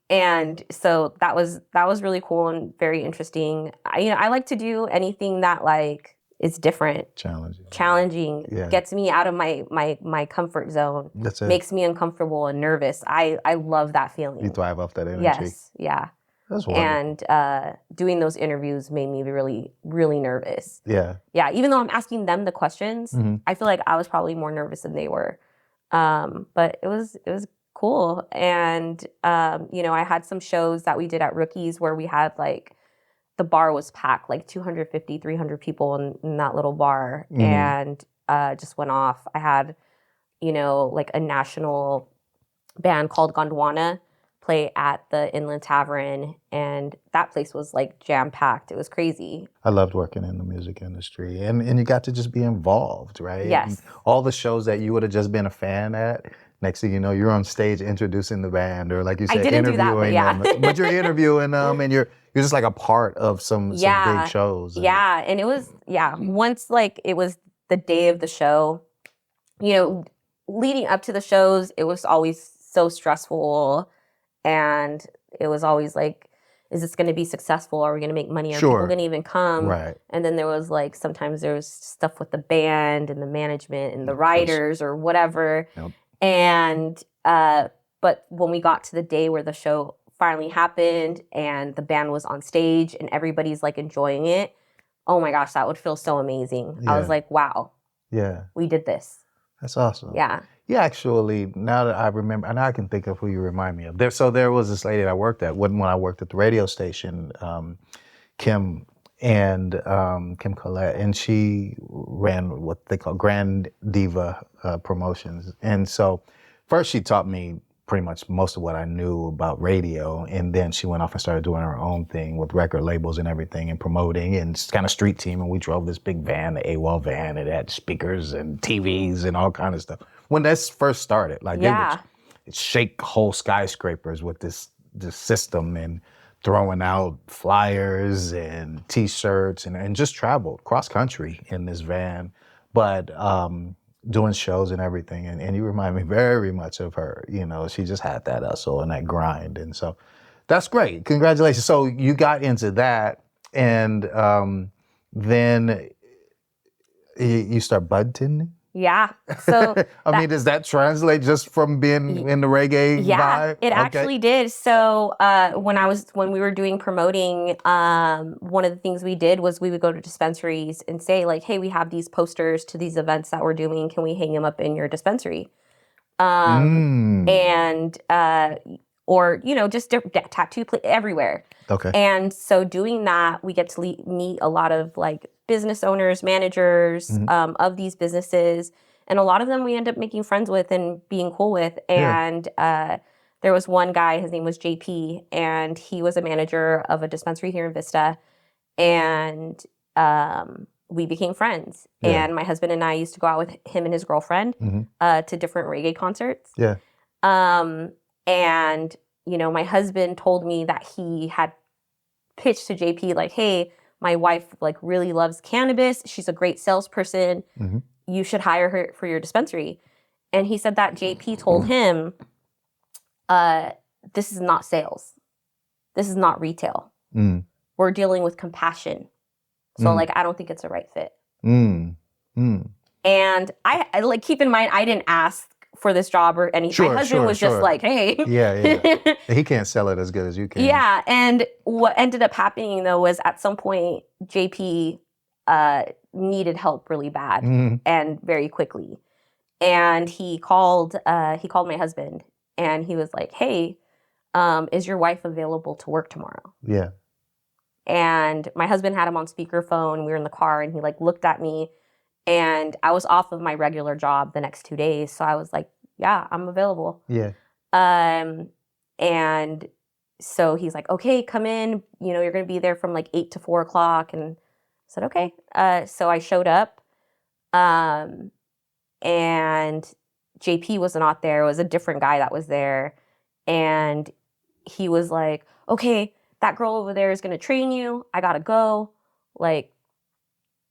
And so that was really cool and very interesting. I like to do anything that like is different, challenging, gets me out of my comfort zone. That's it. Makes me uncomfortable and nervous. I love that feeling. You thrive off that energy. Yes, yeah. That's wonderful. And doing those interviews made me really, really nervous. Yeah. Yeah, even though I'm asking them the questions, I feel like I was probably more nervous than they were. But it was cool. And, I had some shows that we did at Rookies where we had like, the bar was packed, like 250, 300 people in that little bar, and just went off. I had, like a national band called Gondwana play at the Inland Tavern, and that place was like jam-packed. It was crazy. I loved working in the music industry, and you got to just be involved, right? Yes. And all the shows that you would have just been a fan at, next thing you know, you're on stage introducing the band, or like you said, I didn't interviewing do that, them. But you're interviewing them, and you're just like a part of some big shows. Yeah, and it was, once like it was the day of the show, leading up to the shows, it was always so stressful, and it was always like, is this going to be successful? Are we going to make money? Are people going to even come? Right. And then there was like, sometimes there was stuff with the band and the management and the writers or whatever. Yep. And, but when we got to the day where the show finally happened and the band was on stage and everybody's like enjoying it, oh my gosh, that would feel so amazing. Yeah. I was like, wow. Yeah. We did this. That's awesome. Yeah. Yeah, actually, now that I remember, and I can think of who you remind me of. There was this lady that I worked at, when I worked at the radio station, Kim Collette, and she ran what they call Grand Diva Promotions. And so first she taught me pretty much most of what I knew about radio, and then she went off and started doing her own thing with record labels and everything and promoting and kind of street team, and we drove this big van, the AWOL van, and it had speakers and TVs and all kind of stuff. When this first started, like it shake whole skyscrapers with this system and throwing out flyers and T-shirts and just traveled cross country in this van, but doing shows and everything. And you remind me very much of her. She just had that hustle and that grind. And so that's great. Congratulations. So you got into that, and then you start bud tending? Yeah. So I mean, does that translate just from being in the reggae vibe? It actually did. So when we were doing promoting, one of the things we did was we would go to dispensaries and say like, hey, we have these posters to these events that we're doing. Can we hang them up in your dispensary? And or, just tattoo everywhere. Okay. And so doing that, we get to meet a lot of like business owners, managers of these businesses. And a lot of them we end up making friends with and being cool with. And there was one guy, his name was JP, and he was a manager of a dispensary here in Vista. And we became friends. Yeah. And my husband and I used to go out with him and his girlfriend to different reggae concerts. Yeah. And, my husband told me that he had pitched to JP like, hey, my wife like really loves cannabis. She's a great salesperson. You should hire her for your dispensary. And he said that JP told him, this is not sales. This is not retail. We're dealing with compassion. So like, I don't think it's a right fit. And I like, keep in mind, I didn't ask for this job or anything. My husband was just like, hey. Yeah. He can't sell it as good as you can. Yeah. And what ended up happening though was at some point, JP needed help really bad and very quickly. And he called my husband and he was like, hey, is your wife available to work tomorrow? Yeah. And my husband had him on speakerphone. We were in the car and he like looked at me, and I was off of my regular job the next 2 days. So I was like, yeah, I'm available. Yeah. And so he's like, okay, come in, you're going to be there from like 8 to 4 o'clock. And I said, okay. So I showed up, and JP was not there. It was a different guy that was there. And he was like, okay, that girl over there is going to train you. I got to go. Like,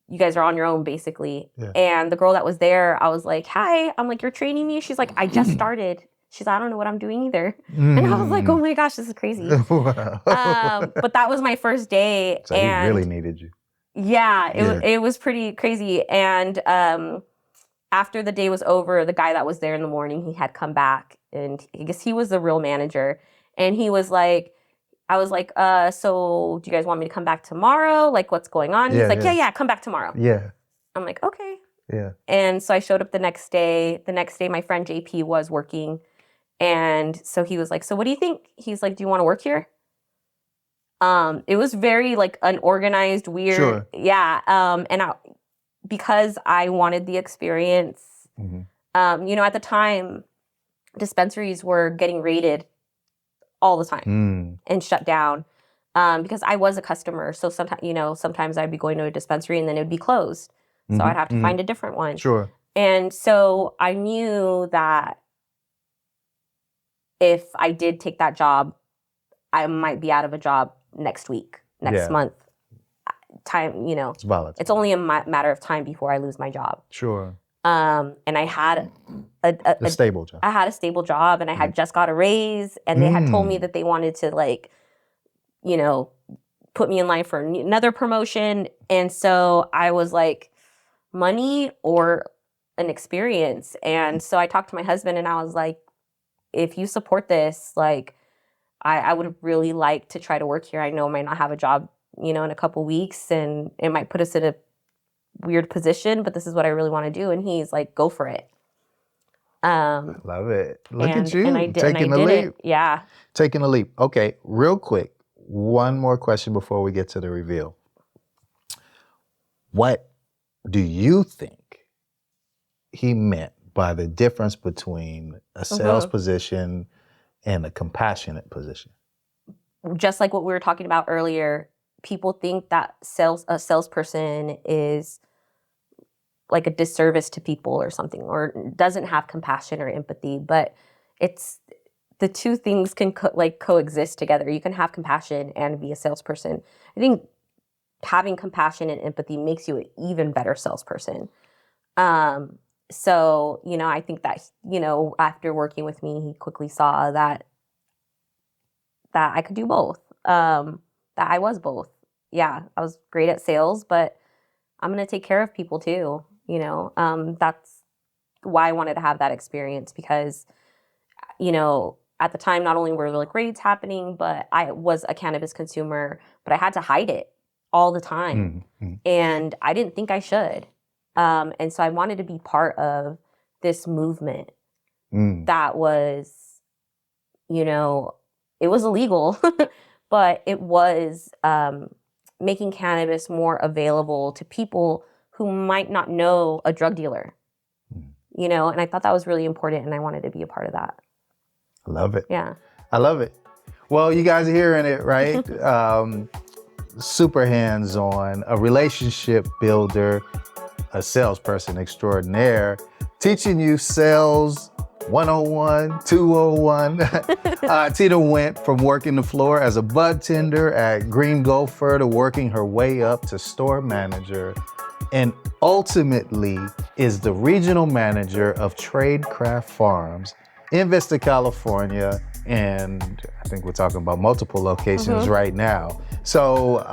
you guys are on your own, basically. Yeah. And the girl that was there, I was like, hi. I'm like, you're training me? She's like, I just started. She's like, I don't know what I'm doing either. And I was like, oh my gosh, this is crazy. Wow. But that was my first day. So and he really needed you. Yeah, it was pretty crazy. And after the day was over, the guy that was there in the morning, he had come back. And I guess he was the real manager. And he was like, I was like, so do you guys want me to come back tomorrow? Like, what's going on? He's like, yeah, come back tomorrow. Yeah. I'm like, okay. Yeah. And so I showed up the next day. The next day, my friend JP was working. And so he was like, so what do you think? He's like, do you want to work here? It was very like unorganized, weird. Sure. Yeah. Because I wanted the experience, at the time, dispensaries were getting raided all the time and shut down because I was a customer. So sometimes I'd be going to a dispensary and then it would be closed. So I'd have to find a different one. Sure. And so I knew that if I did take that job, I might be out of a job next month. Time, It's volatile. it's only a matter of time before I lose my job. Sure. And I had a stable job. I had a stable job, and I had just got a raise, and they had told me that they wanted to put me in line for another promotion. And so I was like, money or an experience. And so I talked to my husband and I was like, if you support this, like, I would really like to try to work here. I know I might not have a job, in a couple weeks, and it might put us in a weird position, but this is what I really want to do. And he's like, go for it. Love it. Look at you and I did, taking the leap. Yeah. Taking the leap. Okay, real quick, one more question before we get to the reveal. What do you think he meant by the difference between a sales position and a compassionate position? Just like what we were talking about earlier, people think that a salesperson is like a disservice to people or something, or doesn't have compassion or empathy. But it's the two things can coexist together. You can have compassion and be a salesperson. I think having compassion and empathy makes you an even better salesperson. So, I think that, after working with me, he quickly saw that I could do both, that I was both. Yeah, I was great at sales, but I'm going to take care of people too. That's why I wanted to have that experience, because, at the time, not only were like raids happening, but I was a cannabis consumer, but I had to hide it all the time. And I didn't think I should. And so I wanted to be part of this movement that was, it was illegal, but it was making cannabis more available to people who might not know a drug dealer, you know, and I thought that was really important, and I wanted to be a part of that. I love it. Yeah. I love it. Well, you guys are hearing it, right? Super hands-on, a relationship builder, a salesperson extraordinaire, teaching you sales 101, 201. Tina went from working the floor as a bud tender at Green Gopher to working her way up to store manager, and ultimately is the regional manager of Tradecraft Farms in Vista, California, and I think we're talking about multiple locations right now. So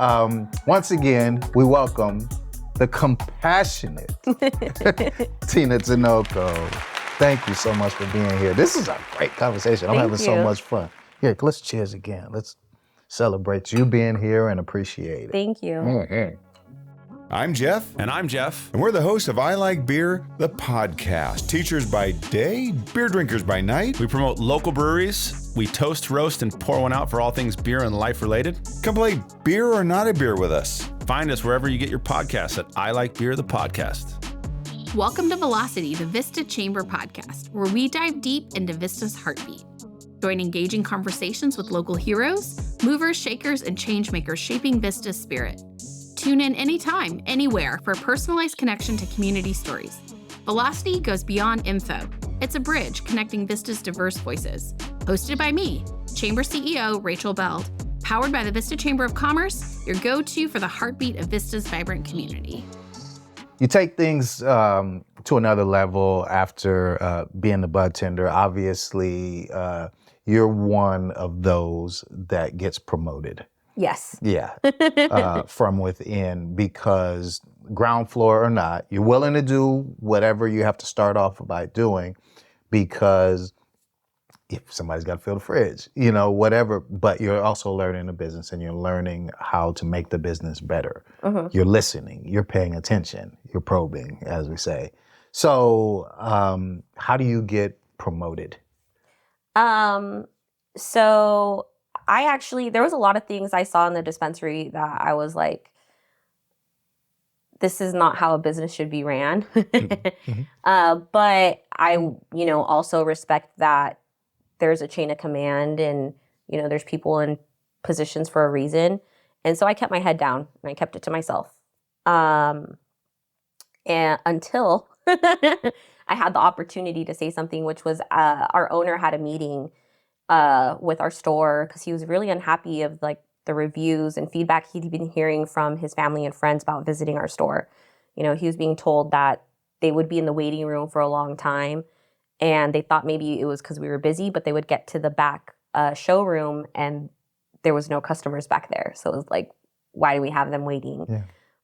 once again, we welcome the compassionate Tina Tonoco. Thank you so much for being here. This is a great conversation. I'm having so much fun. Here, let's cheers again. Let's celebrate you being here and appreciate it. Thank you. I'm Jeff. And I'm Jeff. And we're the hosts of I Like Beer, the podcast. Teachers by day, beer drinkers by night. We promote local breweries. We toast, roast, and pour one out for all things beer and life related. Come play beer or not a beer with us. Find us wherever you get your podcasts at I Like Beer, the podcast. Welcome to Velocity, the Vista Chamber podcast, where we dive deep into Vista's heartbeat. Join engaging conversations with local heroes, movers, shakers, and change makers shaping Vista's spirit. Tune in anytime, anywhere for a personalized connection to community stories. Velocity goes beyond info. It's a bridge connecting Vista's diverse voices. Hosted by me, Chamber CEO Rachel Beld. Powered by the Vista Chamber of Commerce, your go-to for the heartbeat of Vista's vibrant community. You take things to another level after being the bud tender. Obviously, you're one of those that gets promoted. Yes. Yeah, from within, because ground floor or not, you're willing to do whatever you have to start off by doing, because if somebody's got to fill the fridge, you know, whatever, but you're also learning the business and you're learning how to make the business better. You're listening, you're paying attention, you're probing, as we say. So how do you get promoted? So there was a lot of things I saw in the dispensary that I was like, this is not how a business should be ran. But I, you know, also respect that there's a chain of command and, you know, there's people in positions for a reason. And so I kept my head down and I kept it to myself. And until I had the opportunity to say something, which was our owner had a meeting with our store because he was really unhappy of like the reviews and feedback he'd been hearing from his family and friends about visiting our store. You know, he was being told that they would be in the waiting room for a long time, and they thought maybe it was because we were busy, but they would get to the back showroom and there was no customers back there. So it was like, why do we have them waiting? Yeah.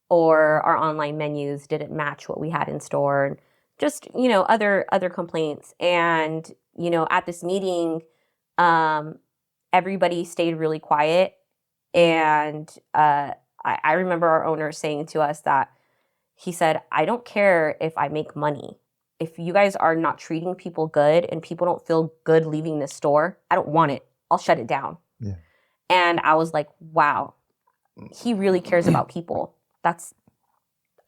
Or our online menus didn't match what we had in store, and just, you know, other complaints. And, you know, at this meeting, everybody stayed really quiet. And I remember our owner saying to us that he said, I don't care if I make money. If you guys are not treating people good and people don't feel good leaving this store, I don't want it. I'll shut it down. Yeah. And I was like, wow, he really cares about people. That's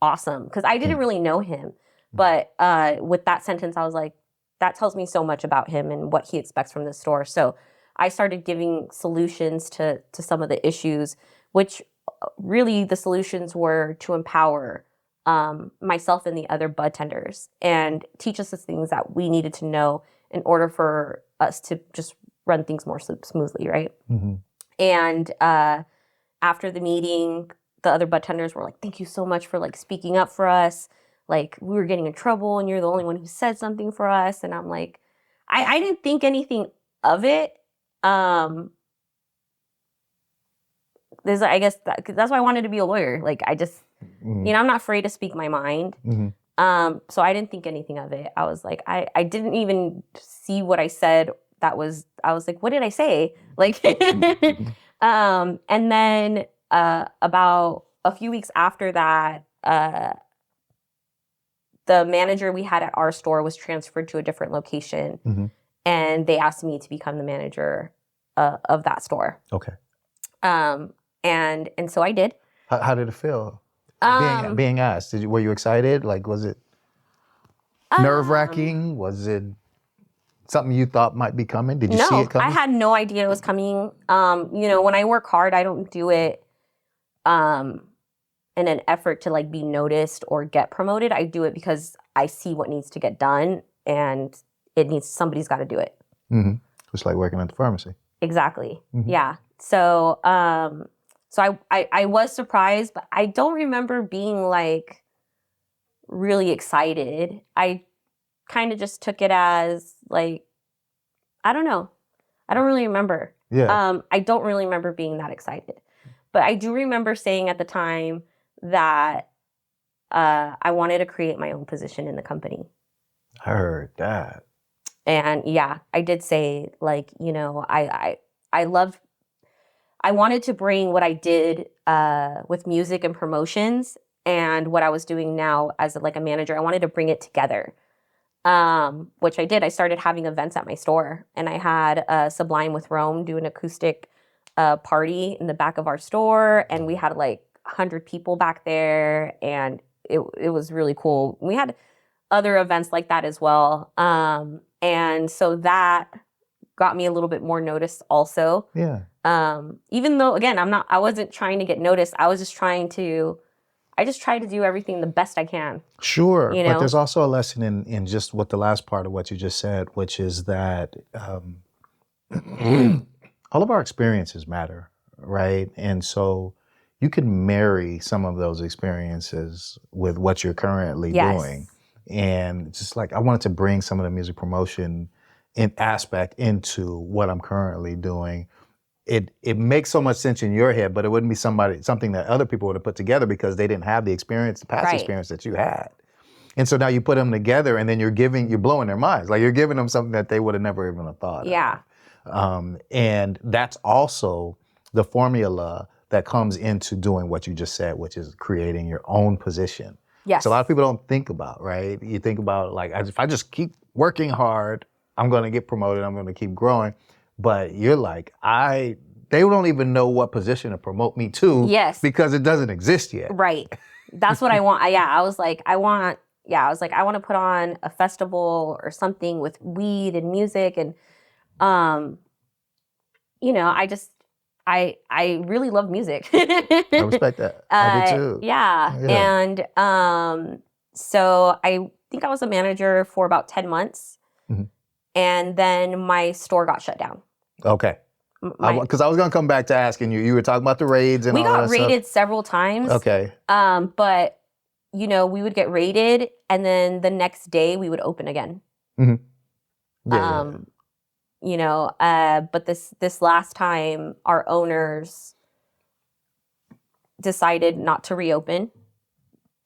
awesome. Because I didn't really know him. But with that sentence, I was like, that tells me so much about him and what he expects from the store. So I started giving solutions to some of the issues, which really the solutions were to empower myself and the other bud tenders and teach us the things that we needed to know in order for us to just run things more smoothly, right? And after the meeting, the other bud tenders were like, thank you so much for like speaking up for us. Like, we were getting in trouble and you're the only one who said something for us. And I'm like, I didn't think anything of it. I guess that's why I wanted to be a lawyer. Like, I just, you know, I'm not afraid to speak my mind. So I didn't think anything of it. I was like, I didn't even see what I said. I was like, what did I say? Like, and then about a few weeks after that, the manager we had at our store was transferred to a different location. And they asked me to become the manager of that store. Okay. And so I did. How did it feel? Um, Being asked, were you excited? Like, was it nerve wracking? Was it something you thought might be coming? Did you see No, it coming? I had no idea it was coming. When I work hard, I don't do it in an effort to like be noticed or get promoted. I do it because I see what needs to get done, and somebody's got to do it. Mm-hmm. Just like working at the pharmacy. Exactly. Mm-hmm. Yeah. So I was surprised, but I don't remember being like really excited. I kind of just took it as like, I don't know. I don't really remember. Yeah. I don't really remember being that excited. But I do remember saying at the time that I wanted to create my own position in the company. I heard that. And yeah, I did say like, I wanted to bring what I did with music and promotions and what I was doing now as like a manager. I wanted to bring it together, which I did. I started having events at my store, and I had Sublime with Rome do an acoustic party in the back of our store, and we had like 100 people back there, and it was really cool. We had other events like that as well, and so that got me a little bit more notice also. Yeah. Even though, again, I wasn't trying to get noticed. I just try to do everything the best I can. Sure. You But know? there's also a lesson in just what the last part of what you just said, which is that all of our experiences matter, right? And so you can marry some of those experiences with what you're currently doing. And just like I wanted to bring some of the music promotion aspect into what I'm currently doing. It makes so much sense in your head, but it wouldn't be something that other people would have put together because they didn't have the experience, the past experience that you had. And so now you put them together, and then you're blowing their minds. Like you're giving them something that they would have never even thought of. And that's also the formula that comes into doing what you just said, which is creating your own position. Yes. So a lot of people don't think about, right? You think about like, if I just keep working hard, I'm going to get promoted, I'm going to keep growing. But you're like, they don't even know what position to promote me to. Yes. Because it doesn't exist yet. Right. That's what I want. I was like, I want to put on a festival or something with weed and music. And, I really love music. I respect that. I do too. Yeah. And so I think I was a manager for about 10 months. Mm-hmm. And then my store got shut down. Okay. Because I was going to come back to asking you. You were talking about the raids and all that stuff. We got raided several times. Okay. But, we would get raided, and then the next day we would open again. Mm-hmm. Yeah. But this last time, our owners decided not to reopen.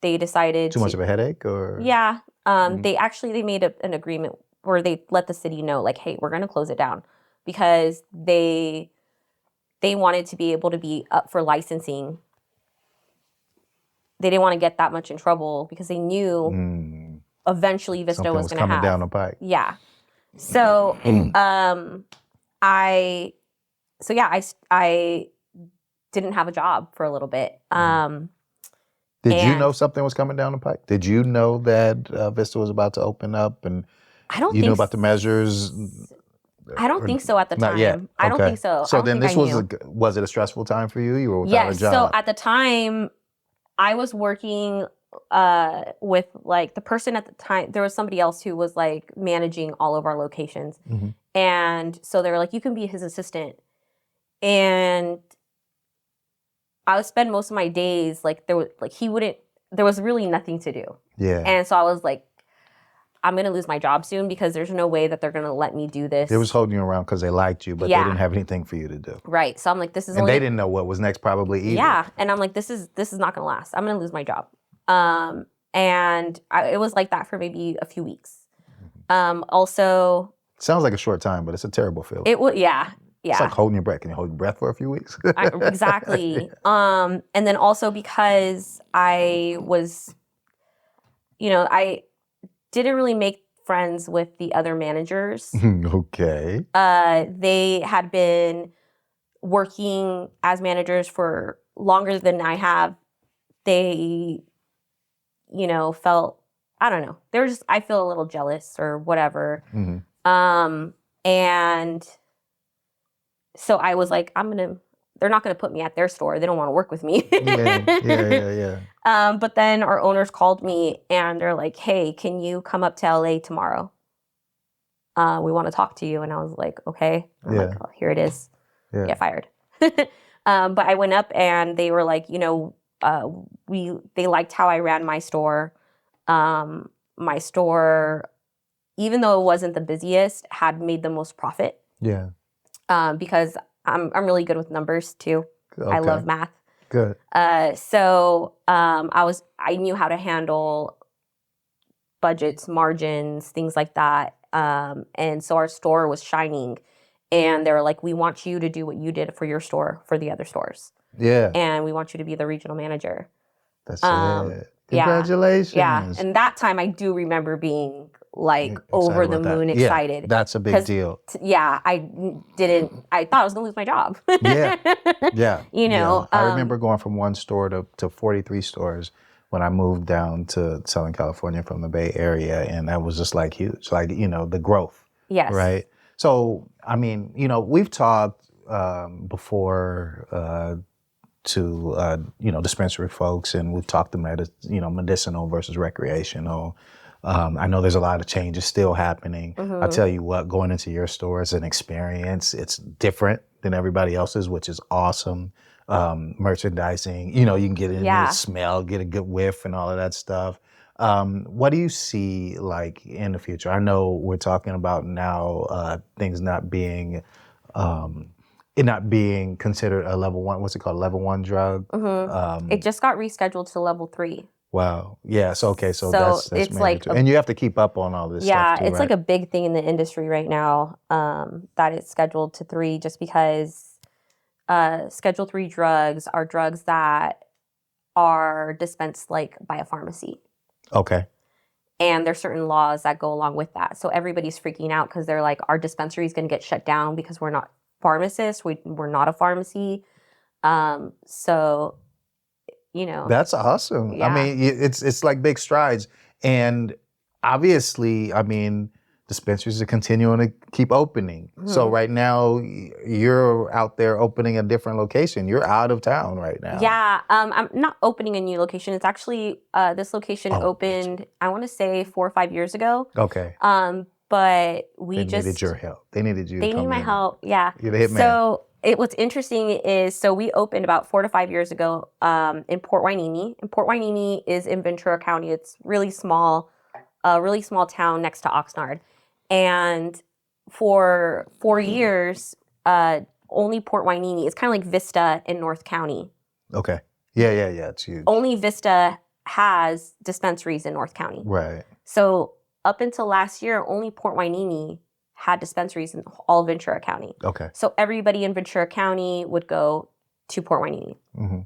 They decided too much of a headache, or yeah. They made an agreement where they let the city know, like, hey, we're going to close it down, because they wanted to be able to be up for licensing. They didn't want to get that much in trouble because they knew eventually Vista something was going to coming down the pike. Yeah. So, I didn't have a job for a little bit. Did you know something was coming down the pike? Did you know that Vista was about to open up, and you knew about the measures? I don't think so at the time. Not yet. I don't think so. So then this was it a stressful time for you? You were without a job. So at the time, I was working with like the person at the time. There was somebody else who was like managing all of our locations. Mm-hmm. And so they were like, you can be his assistant. And I would spend most of my days there was really nothing to do. Yeah. And so I was like, I'm going to lose my job soon because there's no way that they're going to let me do this. They was holding you around because they liked you, but they didn't have anything for you to do. Right. So I'm like, this is and they didn't know what was next probably either. Yeah. And I'm like, this is not going to last. I'm going to lose my job. It was like that for maybe a few weeks. Also. Sounds like a short time, but it's a terrible feeling. It would, yeah. Yeah. It's like holding your breath. Can you hold your breath for a few weeks? Exactly. And then also because I was, I didn't really make friends with the other managers. Okay. They had been working as managers for longer than I have. They, felt, I don't know. They were just, I feel a little jealous or whatever. And so I was like, they're not going to put me at their store. They don't want to work with me. Yeah. But then our owners called me and they're like, hey, can you come up to LA tomorrow? We want to talk to you. And I was like, okay. I'm like, oh, here it is. Yeah. Get fired. But I went up and they were like, they liked how I ran my store. My store, even though it wasn't the busiest, had made the most profit. Yeah. Because I'm really good with numbers too. Okay. I love math. Good. So I knew how to handle budgets, margins, things like that. And so our store was shining. And they were like, we want you to do what you did for your store for the other stores. Yeah. And we want you to be the regional manager. That's it. Congratulations. Yeah. And that time I do remember being like over the moon excited. Yeah, that's a big deal. I thought I was gonna lose my job. Yeah. I remember going from one store to 43 stores when I moved down to Southern California from the Bay Area, and that was just like huge, like, the growth. Yes. Right? So, I mean, we've talked before to dispensary folks, and we've talked about medicinal versus recreational. I know there's a lot of changes still happening. I'll tell you what, going into your store is an experience. It's different than everybody else's, which is awesome. Merchandising, you can get in the smell, get a good whiff and all of that stuff. What do you see like in the future? I know we're talking about now things not being it not being considered a level 1, what's it called, level 1 drug? It just got rescheduled to level 3. Wow. Yeah. So that's it's mandatory. like And you have to keep up on all this stuff too, it's right? like a big thing in the industry right now, that it's scheduled to 3 just because Schedule 3 drugs are drugs that are dispensed like by a pharmacy. Okay. And there's certain laws that go along with that. So everybody's freaking out because they're like, our dispensary is going to get shut down because we're not pharmacists. We're not a pharmacy. So, That's awesome. Yeah. I mean, it's like big strides. And obviously, I mean, dispensaries are continuing to keep opening. So right now, you're out there opening a different location. You're out of town right now. Yeah, I'm not opening a new location. It's actually, this location opened, I want to say 4 or 5 years ago. Okay. But They needed your help. They needed you to They come need my in. help, yeah. You're the hitman. So what's interesting is, we opened about 4 to 5 years ago in Port Hueneme. And Port Hueneme is in Ventura County. It's really small town next to Oxnard. And for 4 years, only Port Hueneme, it's kind of like Vista in North County. Okay. Yeah. It's huge. Only Vista has dispensaries in North County. Right. So up until last year, only Port Hueneme had dispensaries in all Ventura County. Okay. So everybody in Ventura County would go to Port Hueneme. Mm-hmm.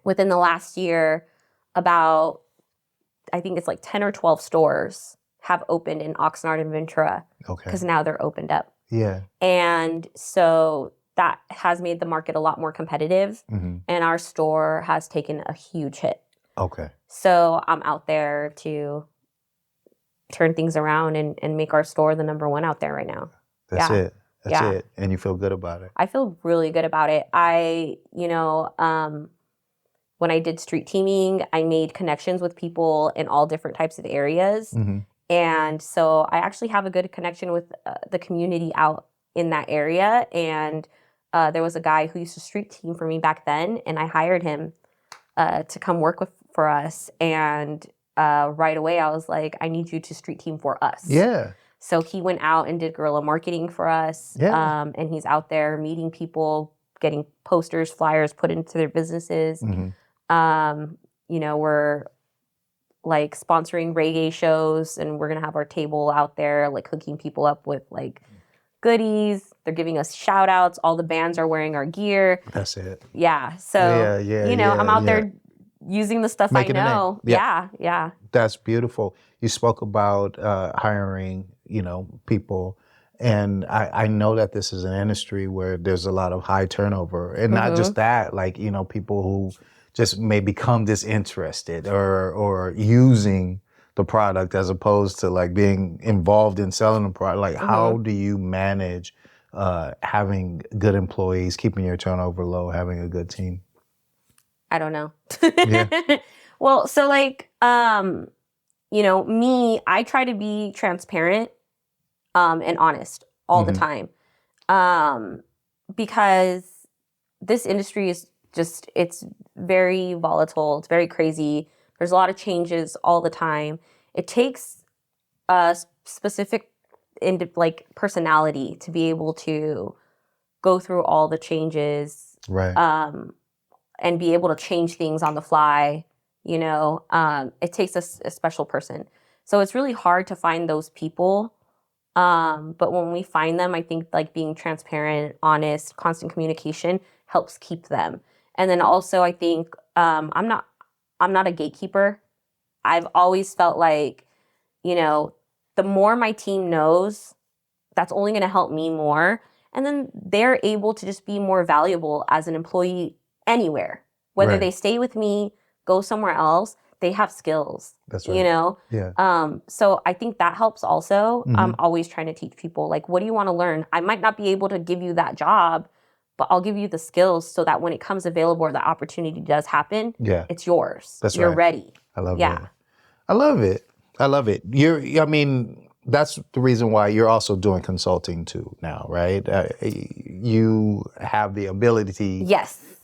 Within the last year, about, I think it's like 10 or 12 stores have opened in Oxnard and Ventura. Okay. Because now they're opened up. Yeah. And so that has made the market a lot more competitive. Mm-hmm. And our store has taken a huge hit. Okay. So I'm out there to turn things around and make our store the number 1 out there right now. That's it. That's it. And you feel good about it. I feel really good about it. When I did street teaming, I made connections with people in all different types of areas. Mm-hmm. And so I actually have a good connection with the community out in that area. And there was a guy who used to street team for me back then, and I hired him to come work for us. And right away, I was like, I need you to street team for us. Yeah. So he went out and did guerrilla marketing for us. Yeah. And he's out there meeting people, getting posters, flyers put into their businesses. Mm-hmm. We're like sponsoring reggae shows, and we're going to have our table out there, like hooking people up with like goodies. They're giving us shout outs. All the bands are wearing our gear. That's it. Yeah. So, I'm out there using the stuff Making I a name. know. Yeah. Yeah. That's beautiful. You spoke about hiring, people, and I know that this is an industry where there's a lot of high turnover, and not just that, like people who just may become disinterested or using the product as opposed to like being involved in selling the product. Like, how do you manage having good employees, keeping your turnover low, having a good team? I don't know. Yeah. Well, so like, me, I try to be transparent and honest all the time. Because this industry is just, it's very volatile. It's very crazy. There's a lot of changes all the time. It takes a specific personality to be able to go through all the changes. Right. And be able to change things on the fly. It takes a special person. So it's really hard to find those people. But when we find them, I think like being transparent, honest, constant communication helps keep them. And then also I think I'm not a gatekeeper. I've always felt like, the more my team knows, that's only going to help me more. And then they're able to just be more valuable as an employee anywhere. Whether Right. they stay with me, go somewhere else, they have skills. That's right. Yeah. So I think that helps also. I'm always trying to teach people, like, what do you want to learn? I might not be able to give you that job, but I'll give you the skills so that when it comes available or the opportunity does happen, it's yours. That's You're right. ready. I love it. I love it. I love it. That's the reason why you're also doing consulting too now, right? You have the ability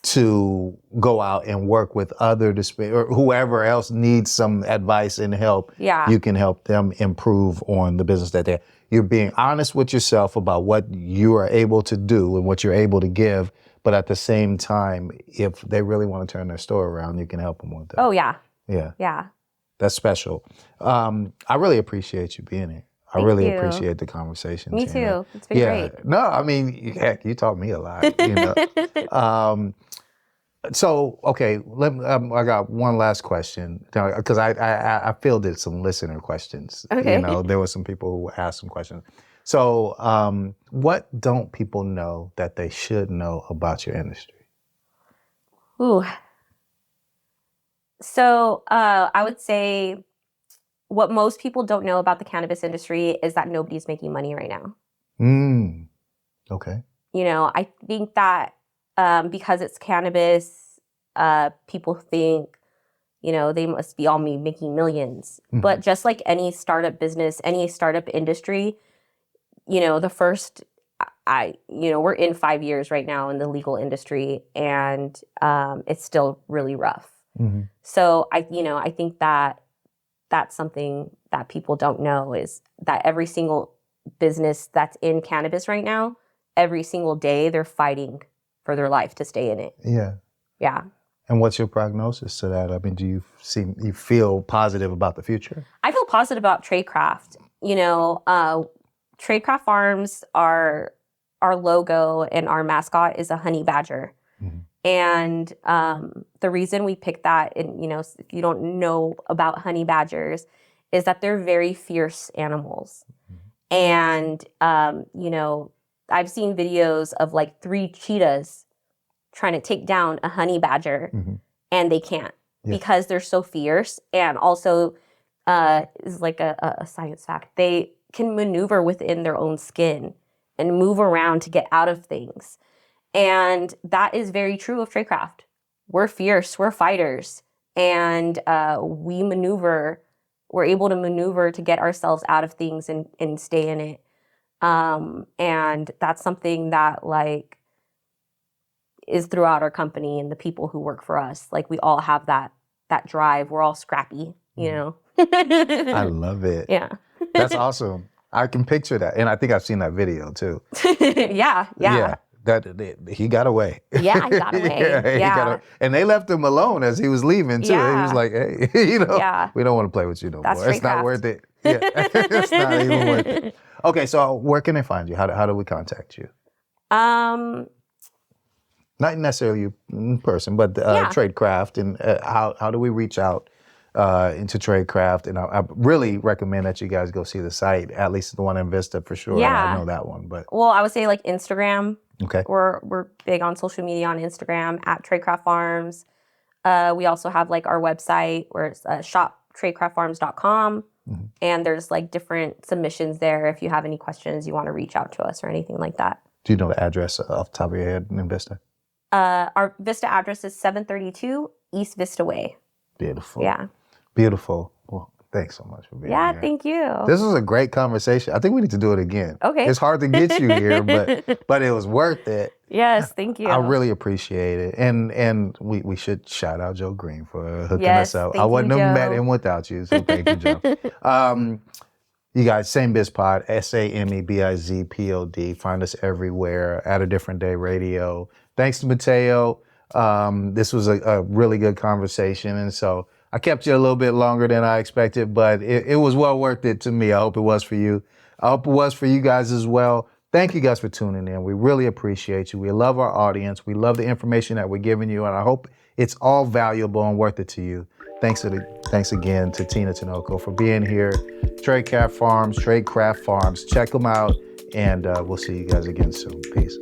to go out and work with other or whoever else needs some advice and help. Yeah. You can help them improve on the business that you're being honest with yourself about what you are able to do and what you're able to give. But at the same time, if they really want to turn their store around, you can help them with that. Oh, yeah. Yeah. Yeah. That's special. I really appreciate you being here. I Thank really you. appreciate the conversation. Me Tina. too. It's been great. No, I mean, heck, you taught me a lot. So, okay, I got one last question because I fielded some listener questions. Okay. There were some people who asked some questions. So, what don't people know that they should know about your industry? Ooh. So I would say what most people don't know about the cannabis industry is that nobody's making money right now. Okay. I think that because it's cannabis, people think, they must be all making millions. But just like any startup business, any startup industry, the first, we're in 5 years right now in the legal industry, and it's still really rough. So I think that that's something that people don't know, is that every single business that's in cannabis right now, every single day they're fighting for their life to stay in it. Yeah. Yeah. And what's your prognosis to that? I mean, do you feel positive about the future? I feel positive about Tradecraft. Tradecraft Farms, our logo and our mascot is a honey badger. And the reason we picked that, and if you don't know about honey badgers, is that they're very fierce animals. And I've seen videos of like 3 cheetahs trying to take down a honey badger, and they can't because they're so fierce. And also, is like a science fact, they can maneuver within their own skin and move around to get out of things. And that is very true of Tradecraft. We're fierce, we're fighters, and we're able to maneuver to get ourselves out of things and stay in it. And that's something that is throughout our company and the people who work for us. Like, we all have that drive. We're all scrappy, I love it. Yeah. That's awesome. I can picture that. And I think I've seen that video too. Yeah. He got away. Yeah, he got away. He got away. And they left him alone as he was leaving too. Yeah. He was like, hey, we don't want to play with you no more. It's not worth it. Yeah. It's not even worth it. Okay, so where can they find you? How do we contact you? Not necessarily you in person, but Yeah. Tradecraft, and how do we reach out into Tradecraft? And I really recommend that you guys go see the site, at least the one in Vista for sure. Yeah. I know that one, but Well, I would say like Instagram. okay. We're big on social media on Instagram at Tradecraft Farms. We also have like our website where it's shop.tradecraftfarms.com. Mm-hmm. And there's like different submissions there if you have any questions you want to reach out to us or anything like that. Do you know the address off the top of your head in Vista? Our Vista address is 732 East Vista Way. Beautiful. Yeah. Beautiful. Well, thanks so much for being Yeah, here. thank you. This was a great conversation. I think we need to do it again. Okay. It's hard to get you here, but it was worth it. Yes, thank you. I really appreciate it. And we should shout out Joe Green for hooking Yes, us up. thank I wouldn't you, have met Joe. him without you. So thank you, Joe. You guys, Same Biz Pod, SAMEBIZPOD. Find us everywhere at A Different Day Radio. Thanks to Mateo. This was a really good conversation. And so I kept you a little bit longer than I expected, but it was well worth it to me. I hope it was for you. I hope it was for you guys as well. Thank you guys for tuning in. We really appreciate you. We love our audience. We love the information that we're giving you, and I hope it's all valuable and worth it to you. Thanks again to Tina Tonoco for being here. Tradecraft Farms. Check them out, and we'll see you guys again soon. Peace.